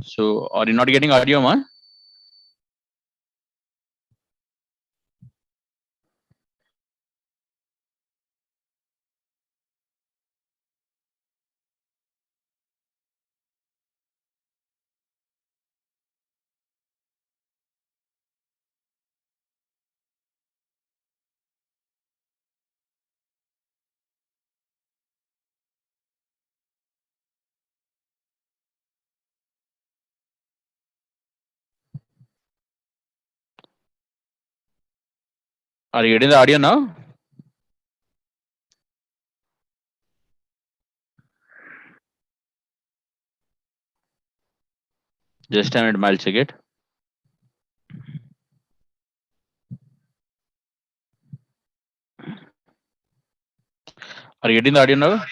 So are you not getting audio, man? Are you getting the audio now? Just a minute, I'll check it. Are you getting the audio now?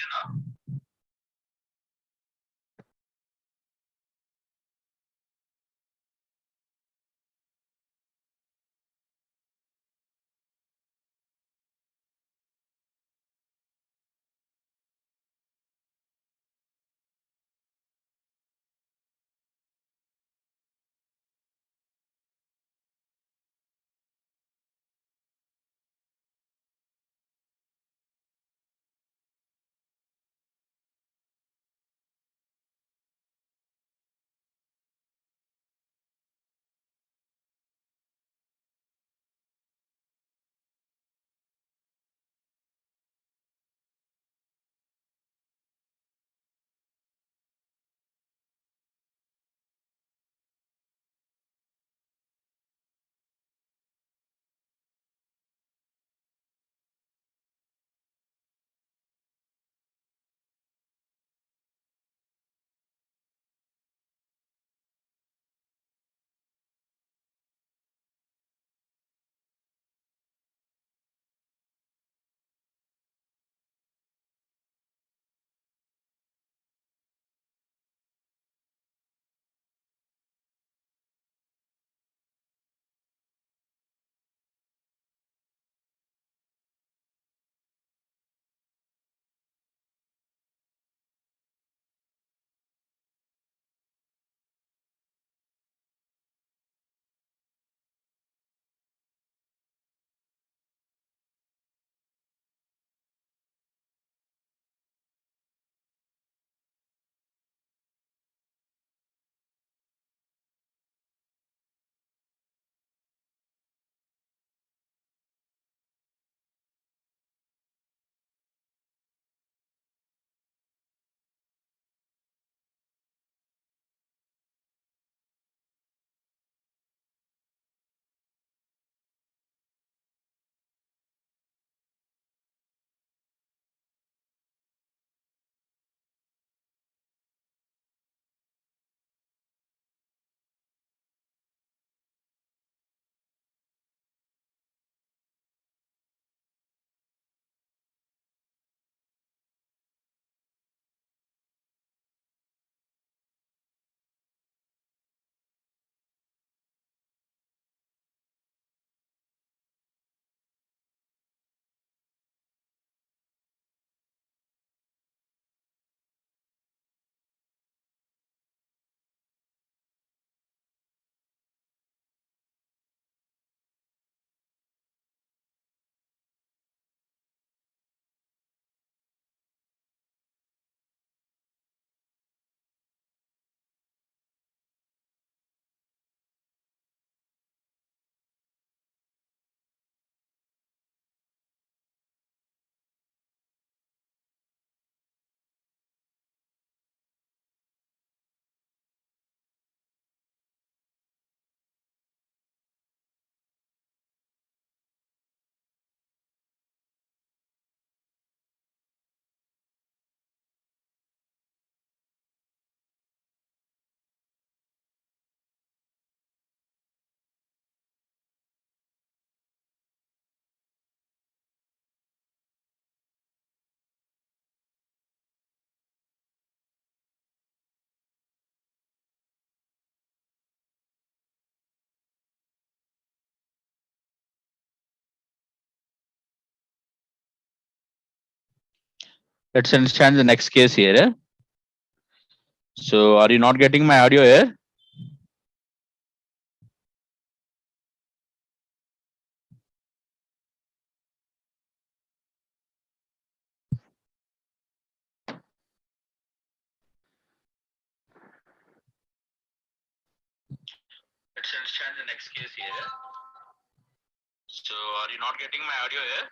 Let's understand the next case here. So are you not getting my audio here? understand the next case here. So are you not getting my audio here?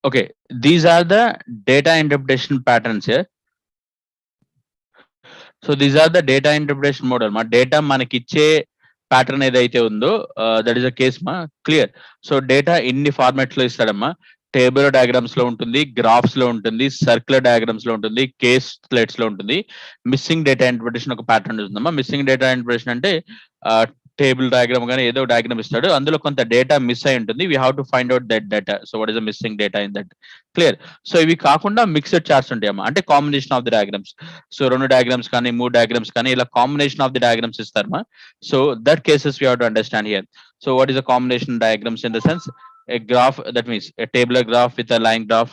Okay, these are the data interpretation patterns here. So these are the data interpretation model. మా data మనకిచ్చే pattern ఏదైతే ఉందో that is a case మా clear. So data ఇన్ని formats లో ఇస్తాడమ్మా. Table diagrams లో ఉంటుంది, graphs లో ఉంటుంది, సర్క్యులర్ డయాగ్రామ్స్ లో ఉంటుంది, కేస్ స్లైడ్స్ లో ఉంటుంది. మిస్సింగ్ డేటా ఇంటర్ప్రిటేషన్ ఒక ప్యాటర్న్ ఉంటుందమ్మా. మిస్సింగ్ డేటా ఇంటర్ప్రిటేషన్ అంటే టేబుల్ డయాగ్రామ్ కానీ ఏదో డయాగ్రామ్ ఇస్తాడు, అందులో కొంత డేటా మిస్ అయి ఉంటుంది. We have to find out that data. So what is the missing data in that clear. So ఇవి కాకుండా మిక్స్డ్ చార్ట్స్ ఉంటాయమ్మా, అంటే combination of the diagrams. So 2 diagrams కానీ 3 డయాగ్రామ్స్ కానీ ఇలా కాంబినేషన్ ఆఫ్ ది డయాగ్రామ్స్ ఇస్తారమ్మా. So that cases we have to understand here. So what is the combination diagrams in the sense a graph, that means a tabular graph with a line graph,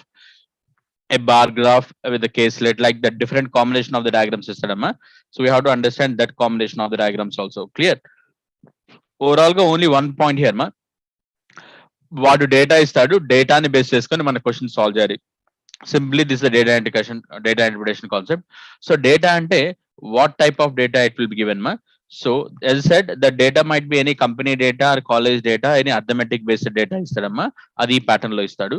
a bar graph with a case slate, like the different combination of the diagrams system. So we have to understand that combination of the diagrams also. Clear? Overall go only one point here ma. What data is that? Data ni base cheskoni mana question solve cheyali. Simply this is the data interpretation concept. So data ante what type of data it will be given ma. So as I said, the data might be any company data or college data, any arithmetic based data istadamma, adi pattern lo istadu.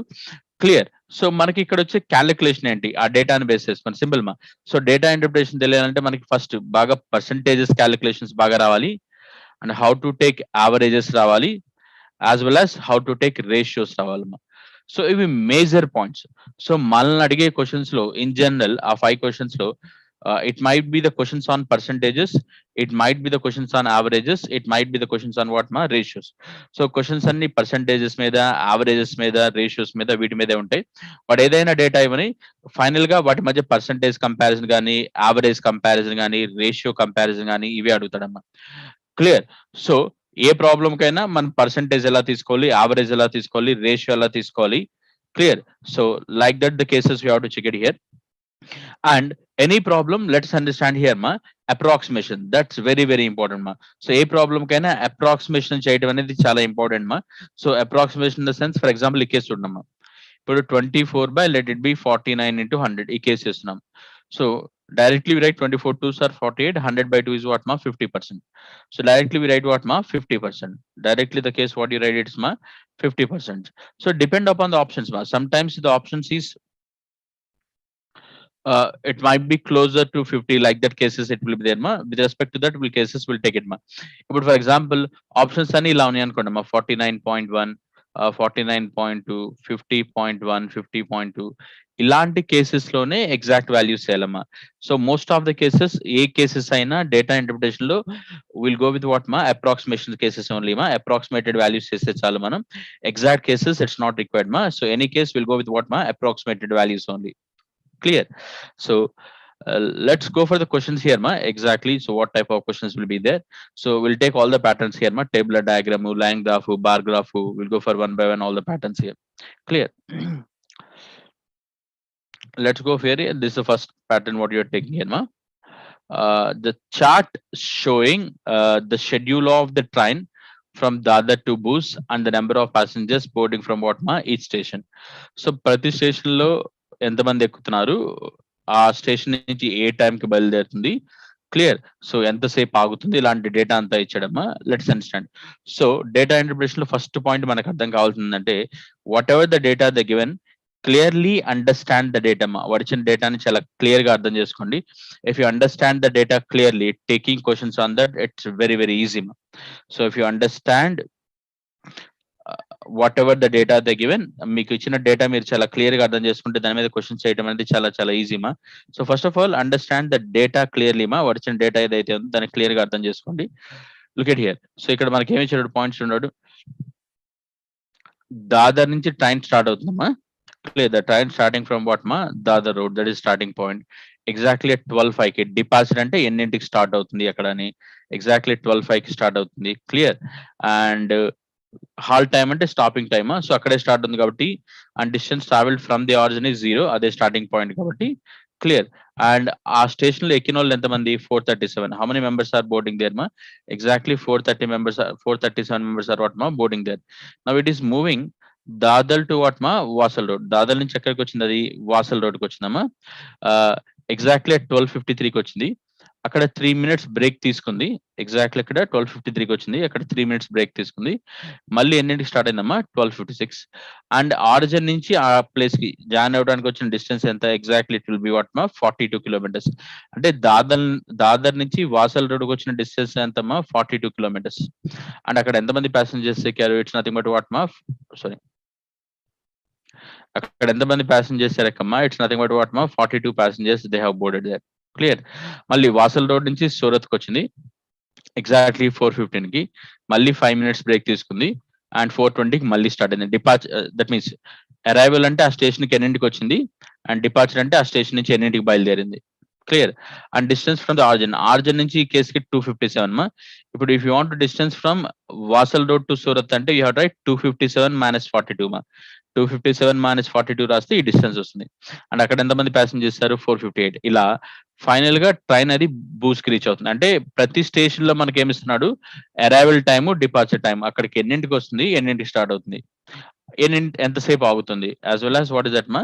Clear. So మనకి ఇక్కడ వచ్చే calculation ఏంటి, ఆ డేటాని base చేసుకొని simple మా. So data interpretation తెలియాలంటే మనకి ఫస్ట్ బాగా పర్సంటేజెస్ క్యాలిక్యులేషన్స్ బాగా రావాలి, and how to take averages రావాలి, as well as how to take ratios రావాలమ్మా. సో ఇవి మేజర్ పాయింట్స్. సో మనల్ని అడిగే క్వశ్చన్స్ లో ఇన్ జనరల్ ఆ 5 క్వశ్చన్స్ లో it might be the questions on percentages, it might be the questions on averages, it might be the questions on what ma ratios. So questions అన్ని percentages మీద, averages మీద, ratios మీద, వీటి మీదే ఉంటాయి. But ఏదైనా డేటా ఇవని ఫైనల్ గా వాటి మధ్య పర్సంటేజ్ కంపారిజన్ కానీ, యావరేజ్ కంపారిజన్ కానీ, రేషియో కంపారిజన్ కానీ ఇవి అడుగుతాడమ్మా. క్లియర్. సో ఏ ప్రాబ్లం కైనా మనం పర్సంటేజ్ ఎలా తీసుకోవాలి, యావరేజ్ ఎలా తీసుకోవాలి, రేషియో ఎలా తీసుకోవాలి. Clear. So like that the cases we have to check it here. And any problem, let's understand here ma approximation, that's very important ma. So a problem kaina approximation cheyadam anedi chaala important ma. So approximation in the sense, for example ee case chudamma, ఇప్పుడు 24 by let it be 49 into 100 ఈ case చేస్తున్నాం. So directly we write 24 2s are 48, 100 by 2 is what ma 50%. So directly we write what ma 50%. Directly the case what you write it's ma 50%. So depend upon the options ma. Sometimes the options is it might be closer to 50, like that cases it will be there ma. With respect to that will cases will take it ma. But for example options ani ila unnai anukonda ma, 49.1, 49.2, 50.1, 50.2 ఇలాంటి cases లోనే exact values చేయాలమ్మా. So most of the cases ఏ cases అయినా data interpretation లో will go with what మా approximation cases only మా. Approximated values చేస్తే చాలు మనం. Exact cases it's not required మా. So any case will go with what మా approximated values only. Clear. So let's go for the questions here ma. Exactly, so what type of questions will be there? So we'll take all the patterns here ma, tabular diagram, line graph, bar graph, we'll go for one by one all the patterns here. Clear. Let's go here. This is the first pattern what you're taking here ma. The chart showing the schedule of the train from Dadar to Bus and the number of passengers boarding from what ma each station. So ప్రతి station లో ఎంతమంది ఎక్కుతున్నారు, ఆ station నుంచి ఏ టైంకి బయలుదేరుతుంది, clear. So ఎంతసేపు ఆగుతుంది, ఇలాంటి డేటా అంతా ఇచ్చాడమ్మా. Let's understand. So data interpretation లో ఫస్ట్ పాయింట్ మనకు అర్థం కావాల్సిందంటే whatever the data the given, clearly understand the data అమ్మా. వచ్చిన డేటాని చాలా క్లియర్ గా అర్థం చేసుకోండి. If you understand the data clearly, taking questions on that it's very easy మా. So if you understand whatever the data the given, మీకు ఇచ్చిన డేటా మీరు చాలా క్లియర్ గా అర్థం చేసుకుంటే దాని మీద క్వశ్చన్స్ చేయడం అనేది చాలా ఈజీ మా. So first of all understand the data clearly మా. వచ్చిన డేటా ఏదైతే ఉందో దాన్ని క్లియర్ గా అర్థం చేసుకోండి. Look at here. సో ఇక్కడ మనకి ఏమి ఇచ్చాడు పాయింట్స్ ఉన్నాడు. దాదర్ నుంచి ట్రైన్ స్టార్ట్ అవుతుందమ్మా. Clear. The train starting from what ma Dadar road, that is starting point. Exactly at 12:05 కి డిపాజిట్ అంటే ఎన్నింటికి స్టార్ట్ అవుతుంది అక్కడ అని ఎగ్జాక్ట్లీ 12:05 కి స్టార్ట్ అవుతుంది. క్లియర్. అండ్ హాల్ టైమ్ అంటే స్టాపింగ్ టైమ్, సో అక్కడే స్టార్ట్ ఉంది కాబట్టి and distance travelled from the origin is 0, అదే స్టార్టింగ్ పాయింట్ కాబట్టి క్లియర్. అండ్ ఆ స్టేషన్ లో ఎక్కిన వాళ్ళు ఎంతమంది? 437. How many members are boarding there మా? ఎగ్జాక్ట్లీ 437 మెంబర్స్ ఆర్ వాట్ మా boarding there. Now it is moving Dadal to what మా వాసల్ రోడ్. దాదల్ నుంచి ఎక్కడికి వచ్చింది? అది వాసల్ రోడ్కి వచ్చిందమ్మా. ఎగ్జాక్ట్లీ 12:53కి వచ్చింది. అక్కడ 3 minutes బ్రేక్ తీసుకుంది. ఎగ్జాక్ట్లీ ఇక్కడ 12:53కి వచ్చింది, అక్కడ 3 minutes బ్రేక్ తీసుకుంది. మళ్ళీ ఎన్నింటికి స్టార్ట్ అయిందమ్మా? 12:56. అండ్ ఆరిజిన్ నుంచి ఆ ప్లేస్ కి జాయిన్ అవ్వడానికి వచ్చిన డిస్టెన్స్ ఎంత? Exactly it will be what మా 42 kilometers. అంటే దాదర్ నుంచి వాసల్ రోడ్కి వచ్చిన డిస్టెన్స్ ఎంతమ్మా? 42 kilometers. అండ్ అక్కడ ఎంతమంది ప్యాసింజర్స్ ఎక్కారు? ఇట్స్ నథింగ్ బట్ వాట్ మా సారీ, అక్కడ ఎంతమంది ప్యాసింజర్స్ ఎక్కమ్మా? ఇట్స్ నథింగ్ బట్ వాట్ మా 42 passengers they have boarded there. Clear. మళ్ళీ వాసల్ రోడ్ నుంచి సూరత్ కి వచ్చింది ఎగ్జాక్ట్లీ 4:15కి. మళ్ళీ 5 minutes బ్రేక్ తీసుకుంది అండ్ 4:20కి మళ్ళీ స్టార్ట్ అయింది. దట్ మీన్స్ అరైవల్ అంటే ఆ స్టేషన్ కి ఎన్నింటికి వచ్చింది, అండ్ డిపార్చర్ అంటే ఆ స్టేషన్ నుంచి ఎన్నింటికి బయలుదేరింది. Clear. And distance from the origin నుంచి ఈ కేసుకి 257 మా. ఇప్పుడు if you want distance from Vasal road to Surat అంటే యూ హ్యావ్ రైట్ 257 - 42 మా. 257 - 42 రాస్తే ఈ డిస్టెన్స్ వస్తుంది. అండ్ అక్కడ ఎంతమంది ప్యాసింజర్ చేస్తారు? 458. ఇలా ఫైనల్ గా ట్రైన్ అది బూస్ కి రీచ్ అవుతుంది. అంటే ప్రతి స్టేషన్ లో మనకి ఏమిస్తున్నాడు? అరైవల్ టైము, డిపార్చర్ టైం, అక్కడికి ఎన్నింటికి వస్తుంది, ఎన్నింటికి స్టార్ట్ అవుతుంది, ఎంతసేపు ఆగుతుంది, as well as what is that మా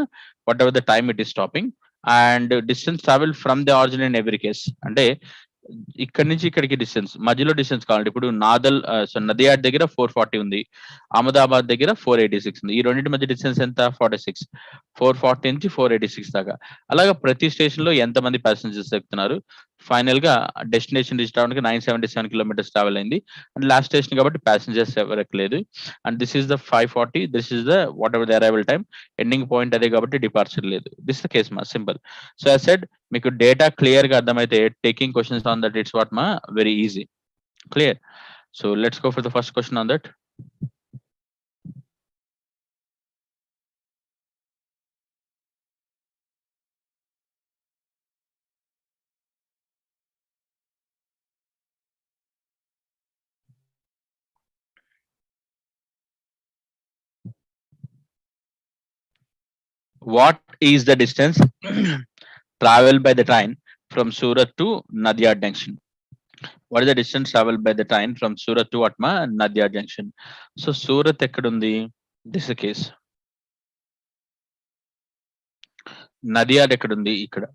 whatever the time it is stopping, and distance travel from the origin in every case. అంటే ఇక్కడ నుంచి ఇక్కడికి డిస్టెన్స్, మధ్యలో డిస్టెన్స్ కావాలి. ఇప్పుడు నదియాడ్ దగ్గర 440 ఉంది, అహ్మదాబాద్ దగ్గర 486 ఉంది. ఈ రెండింటి మధ్య డిస్టెన్స్ ఎంత? 46. 440 నుంచి 486 దాకా. అలాగా ప్రతి స్టేషన్ లో ఎంతమంది ప్యాసింజర్స్ ఎక్కుతున్నారు. ఫైనల్ గా డెస్టినేషన్ రీచ్ అవడానికి 977 kilometers ట్రావెల్ అయింది. అండ్ లాస్ట్ స్టేషన్ కాబట్టి ప్యాసింజర్స్ ఎవరు ఎక్కలేదు. And this is the 540, this is the whatever the arrival time, ending point అదే కాబట్టి డిపార్చర్ లేదు. దిస్ ద కేస్ మా సింపుల్. సో ఐ సెడ్ మీకు డేటా క్లియర్ గా అర్థమైతే taking questions on that it's what మా very easy. Clear. So let's go for the first question on that. What is the distance traveled by the train from Surat to Nadia Junction? What is the distance traveled by the train from Surat to Atma Nadia Junction? So Surat ekkadundi? This is the case. నదియాడ్ ఎక్కడుంది? ఇక్కడ.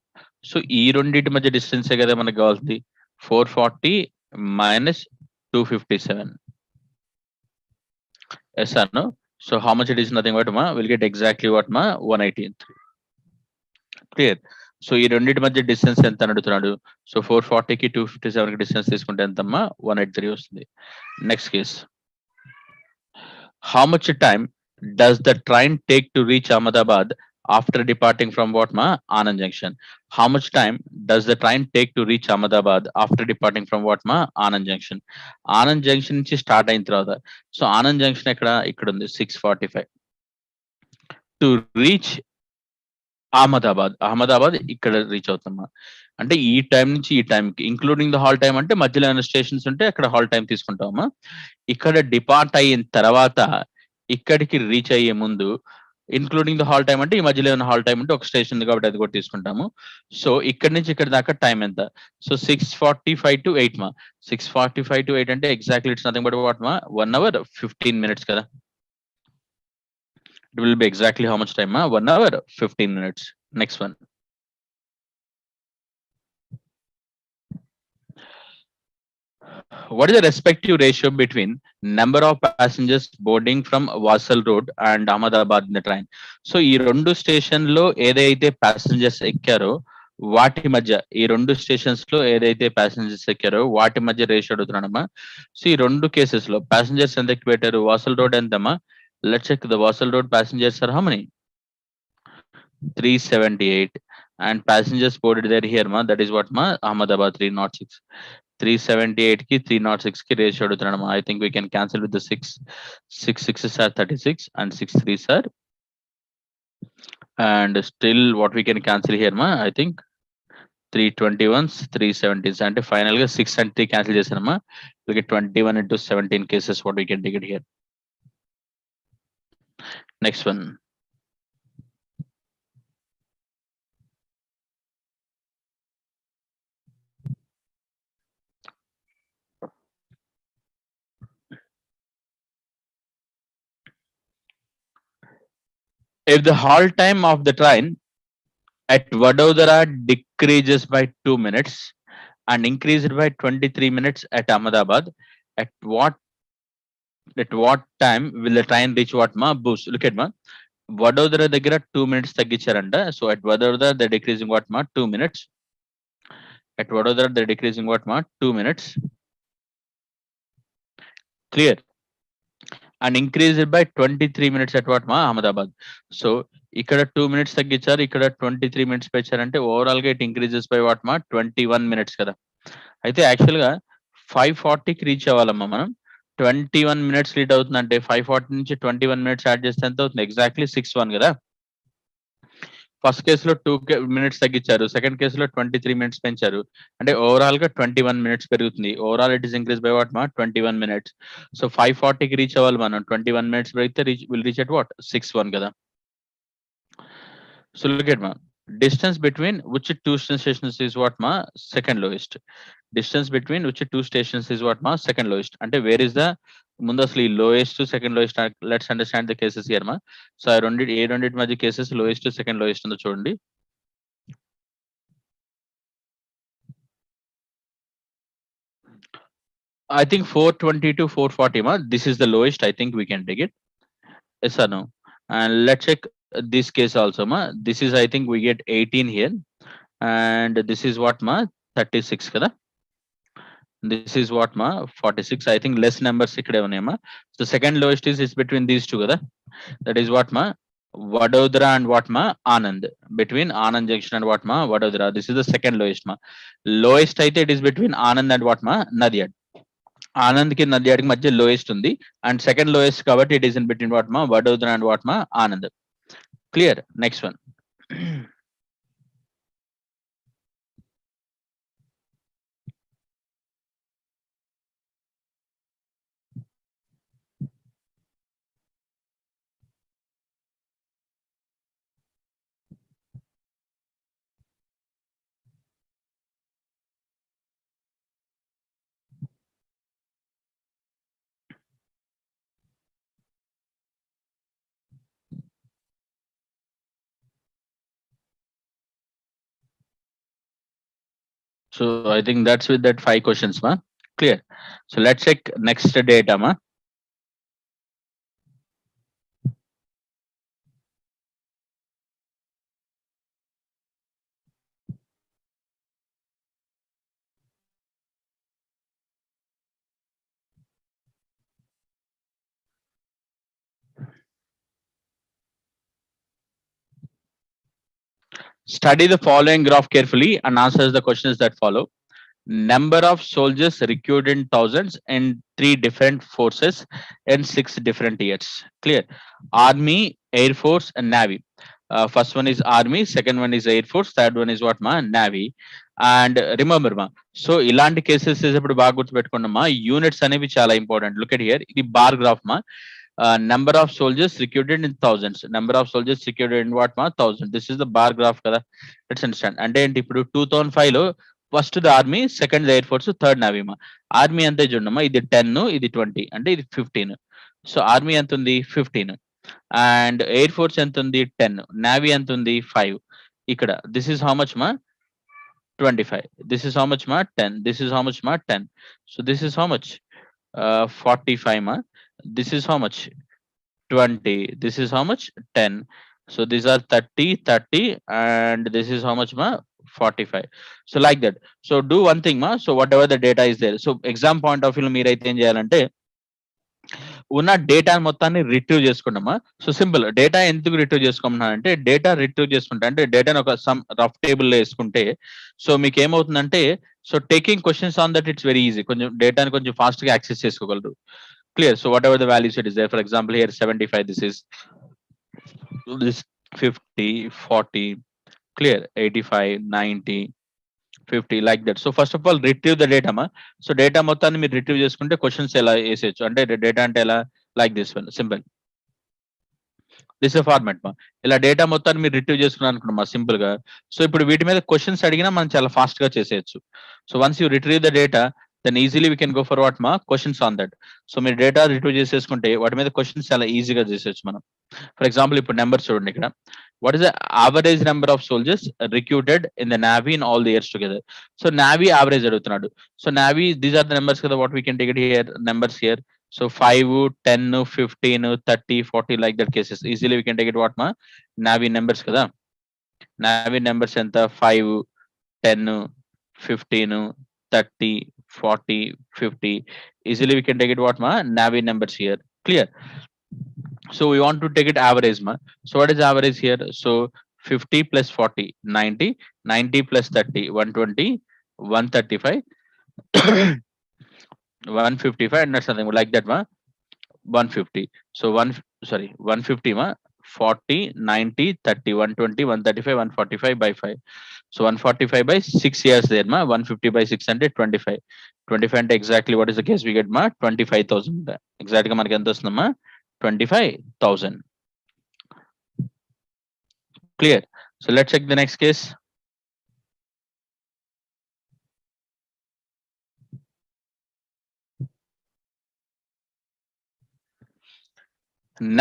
So ఈ రెండింటి మధ్య డిస్టెన్సే కదా మనకు కావాల్సింది. 440 - 257. Yes or no? So how much it is? Nothing but మా will get exactly what మా 183. క్లియర్. సో ఈ రెండింటి మధ్య డిస్టెన్స్ ఎంత అని అడుగుతున్నాడు. సో 440కి 257కి డిస్టెన్స్ తీసుకుంటే ఎంతమ్మా? 183 వస్తుంది. Next case. How much time does the train take to reach Ahmedabad after departing from what ma Anand Junction? How much time does the train take to reach Ahmedabad after departing from what ma Anand Junction? Anand Junction నుంచి start అయిన తర్వాత, so Anand junction ఇక్కడ ఉంది 6:45 to reach Ahmedabad ఇక్కడ reach అవుతామా. అంటే ఈ time నుంచి ఈ టైంకి ఇంక్లూడింగ్ ద హాల్ టైం, అంటే మధ్యలో ఏమైనా స్టేషన్స్ ఉంటే అక్కడ హాల్ టైం తీసుకుంటామా. ఇక్కడ డిపార్ట్ అయిన తర్వాత ఇక్కడికి రీచ్ అయ్యే ముందు ఇన్క్లూడింగ్ ద హాల్ టైం అంటే ఈ మధ్యలో ఏమైనా హాల్ టైం అంటే ఒక స్టేషన్ ఉంది కాబట్టి అది కూడా తీసుకుంటాము. సో ఇక్కడ నుంచి ఇక్కడ దాకా టైం ఎంత? సో 6:45 to 8 మా. 6:45 to 8 అంటే exactly it's nothing but what మా 1 hour 15 minutes కదా. It will be exactly how much time ma 1 hour 15 minutes. Next one. What is the respective ratio between number of passengers boarding from Wasal Road and Ahmedabad in the train? So ఈ రెండు station లో ఏదైతే passengers ఎక్కారో వాటి మధ్య, ఈ రెండు stations లో ఏదైతే ప్యాసింజర్స్ ఎక్కారో వాటి మధ్య రేషియో అడుగుతున్నాడమ్మా. సో ఈ రెండు కేసెస్ లో ప్యాసింజర్స్ ఎంత ఎక్కి పెట్టారు? వాసల్ రోడ్ ఎంతమ్మా? Let's check the Wasal Road passengers are how many? 378. And passengers boarded there here ma, that is what ma Ahmedabad 306. 378 ki 306 ki ratio adutunadu ma. I think we can cancel with the 6 6 6s are 36 and 6 3s are And still what we can cancel here, I think 321s, 370s, and finally 6 and 3 cancel చేశానమ్మా. We get 21 into 17 cases what we can take it here. Next one. If the halt time of the train at Vadodara decreases by 2 minutes and increased by 23 minutes at Ahmedabad, at what time will the train reach what ma boost? Look at ma. Vadodara దగ్గర 2 minutes తగ్గించారంట. So at Vadodara they're decreasing what ma 2 minutes. At Vadodara they're decreasing what ma 2 minutes. Clear. And increased by 23 minutes at what ma Ahmedabad. So ఇక్కడ 2 minutes తగ్గించారు, ఇక్కడ 23 minutes పెంచారంటే overall గా it increases by what మా 21 minutes కదా. అయితే actual గా 540కి reach అవ్వాలమ్మా మనం. 21 minutes lead అవుతుందంటే 540 నుంచి 21 minutes యాడ్ చేస్తే ఎంత అవుతుంది? ఎగ్జాక్ట్లీ 61 కదా. ఫస్ట్ కేసులో 2 minutes తగ్గించారు, సెకండ్ కేసులో 23 minutes పెంచారు, అంటే ఓవరాల్ గా 21 minutes పెరుగుతుంది. Overall it is increase by what మా 21 minutes. సో 540కి రీచ్ అవ్వాలి మనం, 21 minutes పెరిగితే విల్ రీచ్ అట్ వాట్ 61 కదా. So look at ma, distance between which two stations is what ma second lowest. Distance between which two stations is what ma second lowest. Ante where is the ముందు అసలు ఈ lowest second lowest, let's understand the cases here మా. So ఆ రెండింటి మధ్య cases lowest second lowest ఉందో చూడండి. I think 420 to 440 ma, this is the lowest. I think we can take it. Yes or no? And let's check this case also ma. This is I think we get 18 here, and this is what ma 36 kada. This is what ma 46. I think less numbers ikkade unnai ma. So second lowest is between these two kada. That is what ma Vadodara and what ma Anand. Between Anand junction and what ma Vadodara. This is the second lowest ma. Lowest అయితే it is between Anand and what ma Nadyad. Anand కి Nadyad కి మధ్య lowest ఉంది, and second lowest కాబట్టి it is in between what ma Vadodara and what ma Anand. Clear. Next one. So I think that's with that 5 questions ma. Clear. So let's check next data ma. Study the following graph carefully and answers the questions that follow. Number of soldiers recruited in thousands in 3 different forces in 6 different years. Clear. Army, Air Force, and Navy. First one is Army, second one is Air Force, third one is what ma Navy. And remember ma, so ఇలాంటి cases ఇప్పుడు బాగా గుర్తుపెట్టుకోండి మా, units అనేవి చాలా important. Look at here, ఇది bar graph మా. Number of soldiers recruited in thousands. Number of soldiers recruited in what ma 1000. This is the bar graph kada. Let's understand. అంటే ఏంటి, ఇప్పుడు 2005 లో first the army, second the air force, third navy మా. Army అంతే చూడమ్మా, ఇది 10, ఇది 20, అంటే ఇది 15. సో ఆర్మీ ఎంత ఉంది 15, అండ్ ఎయిర్ ఫోర్స్ ఎంత ఉంది 10, నావీ ఎంత ఉంది 5. ఇక్కడ దిస్ ఇస్ హౌ మచ్ మా 25. This is how much ma 10. This is how much ma 10. So this is how much 45 ma. This is how much 20. This is how much 10. So these are 30, 30, and this is how much ma 45. So like that. So do one thing ma. So whatever the data is there. So exam point of view మీరైతే ఏం చేయాలంటే ఉన్న data మొత్తాన్ని retrieve చేసుకుంటామా. So simple, data ఎందుకు retrieve చేసుకోమన్నానంటే, data retrieve చేసుకుంటా అంటే డేటాను ఒక సమ్ రఫ్ టేబుల్ లో వేసుకుంటే సో మీకు ఏమవుతుందంటే, so taking questions on that it's very easy. కొంచెం డేటాని కొంచెం ఫాస్ట్ గా యాక్సెస్ చేసుకోగలరు. Clear. So whatever the values it is there, for example here 75, this 50, 40, clear, 85, 90, 50 like that. So first of all retrieve the data ma. So data మొత్తాన్ని మీరు retrieve చేసుకుంటే questions ఎలా వేసేయచ్చు అంటే డేటా అంటే ఎలా, like this one simple, this format మా. ఇలా data మొత్తాన్ని మీరు రిట్రీవ్ చేసుకున్నాను అనుకున్నాం మా సింపుల్ గా. సో ఇప్పుడు వీటి మీద క్వశ్చన్స్ అడిగినా మనం చాలా ఫాస్ట్ గా చేసేయచ్చు. So once you retrieve the data then easily we can go for what మా క్వశ్చన్స్ ఆన్ దట్. సో మీరు డేటా రిట్రీవ్ చేసేసుకుంటే వాటి మీద క్వశ్చన్స్ చాలా ఈజీగా చేసేయచ్చు మనం. ఫర్ ఎగ్జాంపుల్ ఇప్పుడు నెంబర్ చూడండి ఇక్కడ, what is the average number of soldiers recruited in the navy in all the years together. So navy average అడుగుతున్నాడు. So navy these are the numbers కదా, what we can take it here numbers here. So 5, 10, 15, 30, 40 like that cases. Easily we can take it what ma Navi numbers kada. Navi numbers enta 5, 10, 15, 30, 40, 50. Easily we can take it what ma Navi numbers here. Clear? So we want to take it average ma. So what is average here? So 50 plus 40, 90, 90 plus 30, 120, 135, 155 and something like that ma. 150. So 150 ma, 40, 90, 30, 120, 135, 145 by 5. So 145 by 6 years there ma, 150 by 600, 25. 25 అంటే exactly what is the case we get ma, 25,000. Exactly గా మనకి ఎంత వస్తుందమ్మా, 25,000. Clear? So let's check the next case.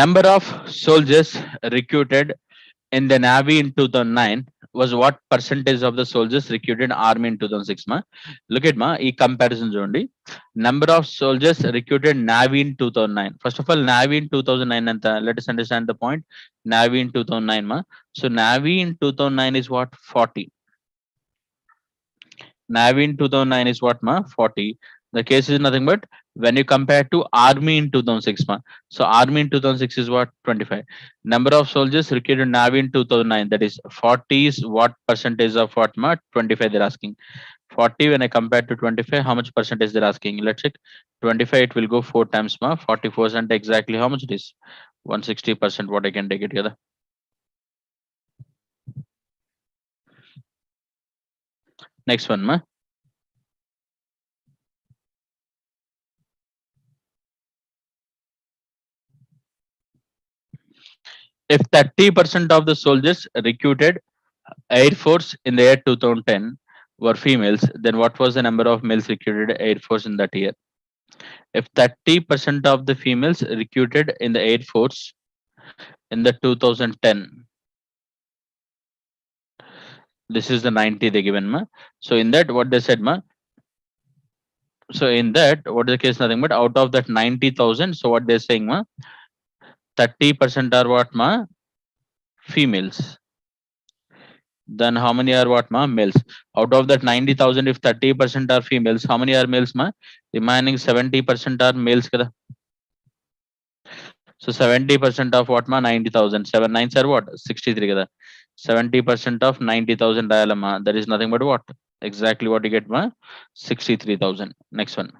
Number of soldiers recruited in the Navy in 2009 was what percentage of the soldiers recruited in Army in 2006 ma. Look at ma, ee comparison చూడండి. Number of soldiers recruited Navy in 2009. First of all, Navy in 2009 anta, let us understand the point. Navy in 2009 ma. So Navy in 2009 is what, 40. Navy in 2009 is what ma, 40. The case is nothing but when you compare to Army in 2006 ma. So Army in 2006 is what, 25. Number of soldiers recruited in Navy in 2009, that is 40 is what percentage of what ma, 25 they're asking. 40 when I compare to 25, how much percentage they're asking? Let's check. 25 it will go 4 times ma, 44% exactly how much it is, 160% what I can take it together. Next one ma. If 30% of the soldiers recruited Air Force in the year 2010 were females, then what was the number of males recruited Air Force in that year? If 30% of the females recruited in the Air Force in the 2010, this is the 90 they given ma. So in that what they said ma. So in that what is the case, nothing but out of that 90,000, so what they're saying ma, 30% are what ma, females. Then how many are what ma, males? Out of that 90,000, if 30% are females, how many are males ma? Remaining 70% are males kada. So 70% of what ma, 90,000, 7 nines are what, 63 kada. 70% of 90,000 dialama, that is nothing but what, exactly what you get ma, 63,000. Next one.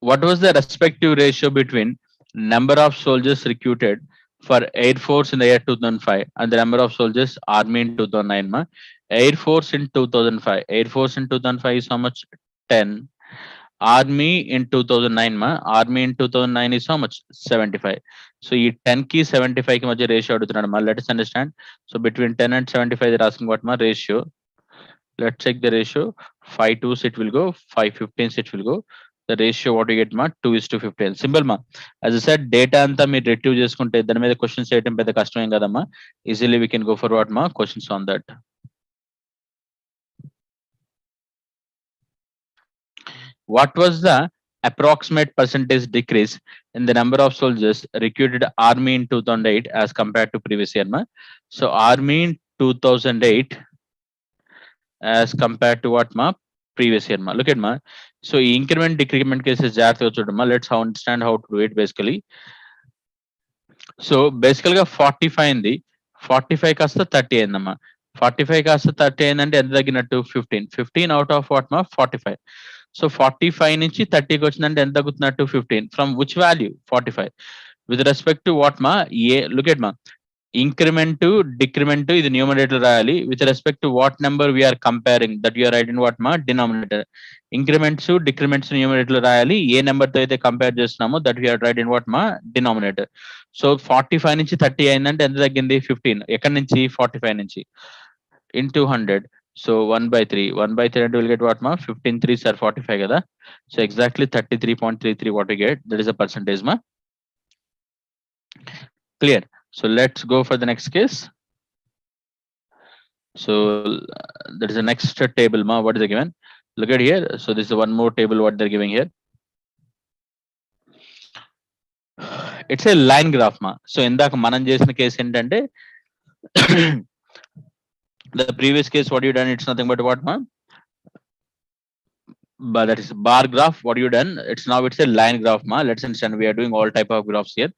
What was the respective ratio between number of soldiers recruited for Air Force in the year 2005 and the number of soldiers Army in 2009 ma? Air Force in 2005, Air Force in 2005 is how much, 10. Army in 2009 ma, Army in 2009 is how much, 75. So ఈ 10 కి 75 కి మధ్య ratio అడుగుతున్నాడు ma. Let us understand. So between 10 and 75 they're asking what ma, ratio. Let's check the ratio. 5 2s it will go, 5 15s it will go. The ratio what you get ma, 2:15. Simple ma. As I said, data అంతా మీరు retrieve చేసుకుంటే దాని మీద questions చేయడం పెద్ద కష్టం ఏం కదమ్మా. Easily we can go for what ma, questions on that. What was the approximate percentage decrease in the number of soldiers recruited Army in 2008 as compared to previous year ma? So Army in 2008 as compared to what ma, previous year ma. Look at ma. So increment decrement cases జాగ్రత్తగా చూడమ్మా. Let's understand how to do it basically. So basically గా 45 అయింది, 45 కాస్త 30 అయిందమ్మా. 45 కాస్త 30 అయిందంటే ఎంత తగ్గినట్టు, 15. 15 అవుట్ ఆఫ్ వాట్ మా, 45. సో 45 నుంచి 30కి వచ్చిందంటే ఎంత తగ్గుతున్నట్టు 15 from which value 45 with respect to what మా ఏ లుక్ ఎట్ మా ఇంక్రిమెంట్ డిక్రిమెంట్ ఇది న్యూమరేటర్ రాయాలి with respect to what number we are comparing that you are writing what మా డినామినేటర్ ఇంక్రిమెంట్స్ డిక్రిమెంట్స్ న్యూమరేటర్ రాయాలి ఏ నెంబర్ తో అయితే కంపేర్ చేస్తున్నామో దట్ వీఆర్ రైటింగ్ వాట్ మా డినామినేటర్ సో 45 నుంచి 30 అయిందంటే ఎంత తగ్గింది 15 ఎక్కడి నుంచి 45 నుంచి into 100 so 1/3 1/3 and we'll get what ma 15 3s are 45 kada so exactly 33.33 what we get that is a percentage ma clear so let's go for the next case so there is a next table ma what is it given look at here so this is one more table what they're giving here it's a line graph ma so indaka manam chesina case entante the previous case what you done it's nothing but what ma but that is bar graph what you done it's a line graph ma let's understand we are doing all type of graphs here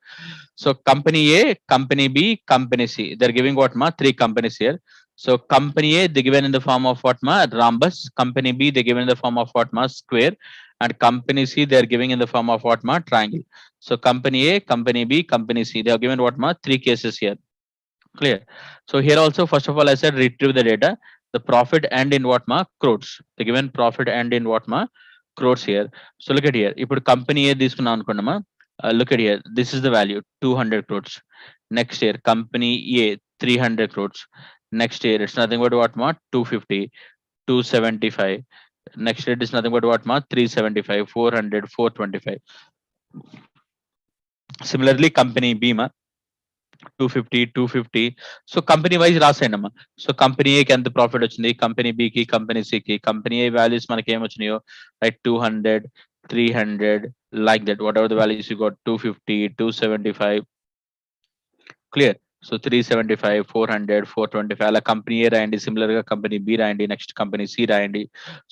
so company A company B company C they're giving what ma three companies here so company A they given in the form of what ma rhombus company B they given in the form of what ma square and company C they are giving in the form of what ma triangle so company A company B company C they are given what ma three cases here clear so here also first of all I said retrieve the data the profit and in what ma crores the given profit and in what ma crores here so look at here ఇప్పుడు company A తీసుకున్నాం అనుకున్నామా look at here this is the value 200 crores next year company A 300 crores next year it's nothing but what ma 250 275 next year it is nothing but what ma 375 400 425 similarly company B ma 250 so company wise రాసేయండి అమ్మా so company ఏకి ఎంత profit వచ్చింది company బికి company సికి company A values మనకి ఏం వచ్చినాయో right 200 300 like that whatever the values you got 250 275 clear so 375 400 425 అలా కంపెనీ ఏ రాయండి సిమిలర్ గా కంపెనీ బి రాయండి నెక్స్ట్ కంపెనీ సి రాయండి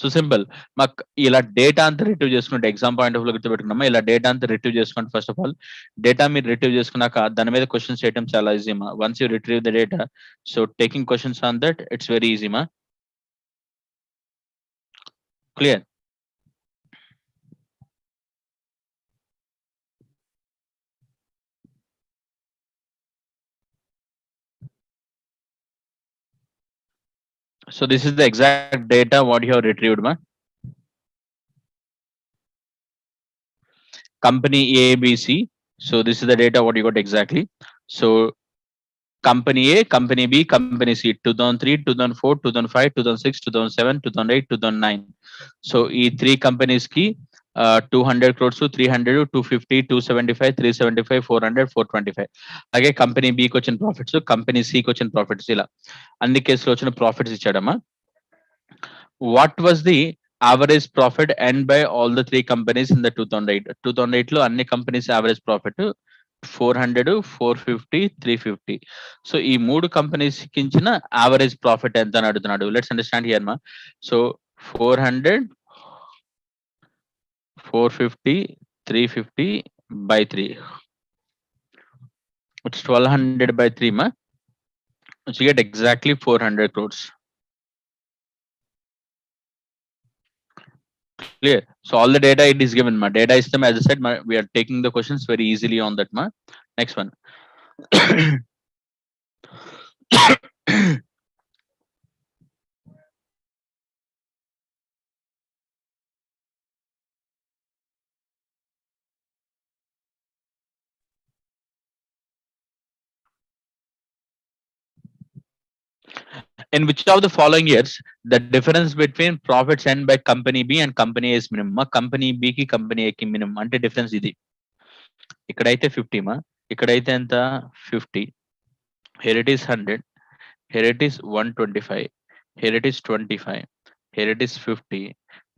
సో సింపుల్ మాకు ఇలా డేటా అంతా రిట్రీవ్ చేసుకుంటే ఎగ్జామ్ పాయింట్ ఆఫ్ లో గుర్తుపెట్టుకున్నామా ఇలా డేటా అంతా రిట్రీవ్ చేసుకోండి ఫస్ట్ ఆఫ్ ఆల్ డేటా మీరు రిట్రీవ్ చేసుకున్నాక దాని మీద క్వశ్చన్స్ చేయడం చాలా ఈజీ మా once you retrieve the data so taking questions on that it's very easy మా clear so this is the exact data what you have retrieved ma company ABC. So this is the data what you got exactly. So company A, company B, company C, 2003, 2004, 2005, 2006, 2007, 2008, 2009. So ఈ three companies కి 200 crores, 300, 250, 275, 375, 400, 425. అలాగే company బికి వచ్చిన profits company సికి వచ్చిన profits ఇలా అన్ని కేసులో వచ్చిన profits ఇచ్చాడమ్మా what was the average profit earned by all the three companies in the 2008 2008 లో అన్ని కంపెనీస్ యావరేజ్ ప్రాఫిట్ 400 450 350 సో ఈ మూడు కంపెనీస్ కించిన యావరేజ్ ప్రాఫిట్ ఎంత అని అడుగుతున్నాడు లెట్స్ అండర్స్టాండ్ హియర్ మా so 400 450 350 by 3 it's 1200 by 3 ma so you get exactly 400 crores clear so all the data it is given ma data is them as I said we are taking the questions very easily on that ma next one in which of the following years the difference between profits earned by company B and company A is minimum ma company B ki company A ki minimum ante difference ఇది ఇక్కడైతే 50 మా ఇక్కడైతే ఎంత 50 here it is 100 here it is 125 here it is 25 here it is 50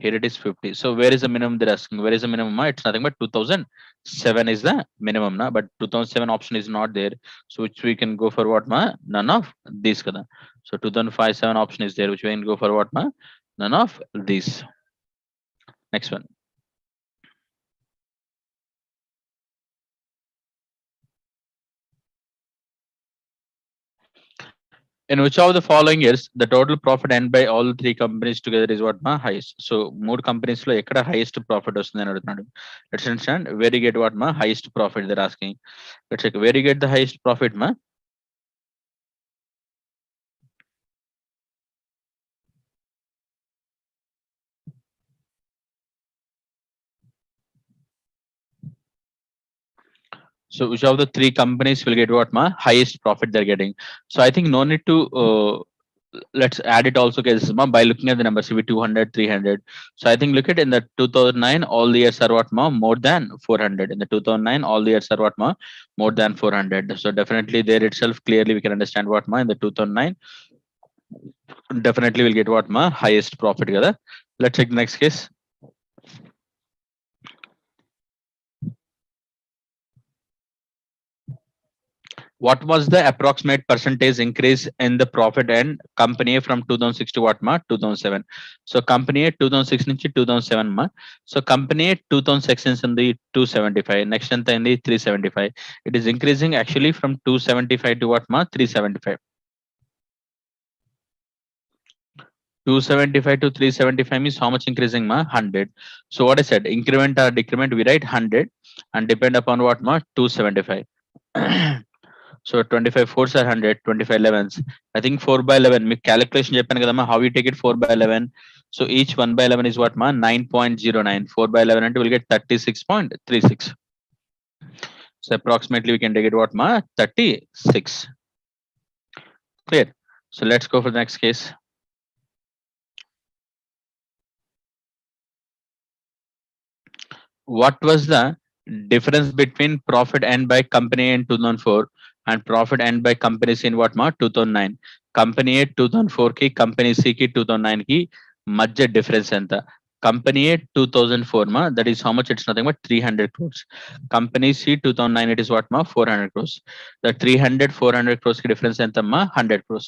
here it is 50 so where is the minimum they're asking where is the minimum ma it's nothing but 2007 is the minimum na but 2007 option is not there so which we can go for what ma none of these kada so 2005 7 option is there which we can go for what ma none of these next one In which of the following years the total profit earned by all three companies together is what ma highest? So మూడు companies లో ఎక్కడ highest profit వస్తుంది అని అడుగుతున్నాడు. Let's understand where you get what ma highest profit they're asking. Let's check where you get the highest profit ma. So which of the three companies will get what ma highest profit they're getting? So I think no need to let's add it also cases ma by looking at the numbers maybe 200 300. So I think look at in the 2009 all the years are what ma more than 400. In the 2009 all the years are what ma more than 400. So definitely there itself clearly we can understand what ma in the 2009 definitely will get what ma highest profit together. Let's check the next case. What was the approximate percentage increase in the profit and company A from 2006 to what ma 2007? So company A 2006 నుంచి 2007 ma. So company A 2006 in the 275, next in the 375. It is increasing actually from 275 to what ma 375. 275 to 375 means how much increasing ma 100. So what I said, increment or decrement we write 100 and depend upon what ma 275. So 25 fours are 100, 25 11s. I think 4 by 11. Me calculation చెప్పాను కదమ్మా how you take it 4 by 11. So each 1 by 11 is what ma 9.09. 4 by 11 and we'll get 36.36. So approximately we can take it what ma 36. Clear. So let's go for the next case. What was the difference between profit earned by company in 2004 and profit earned by companies in what ma 2009? Company A 2004 ki company C ki 2009 ki మధ్య difference ఎంత? Company A 2004 ma that is how much? It's nothing but 300 crores. Company C 2009 it is what ma 400 crores. The 300 400 crores ki difference ఎంత ma 100 crores.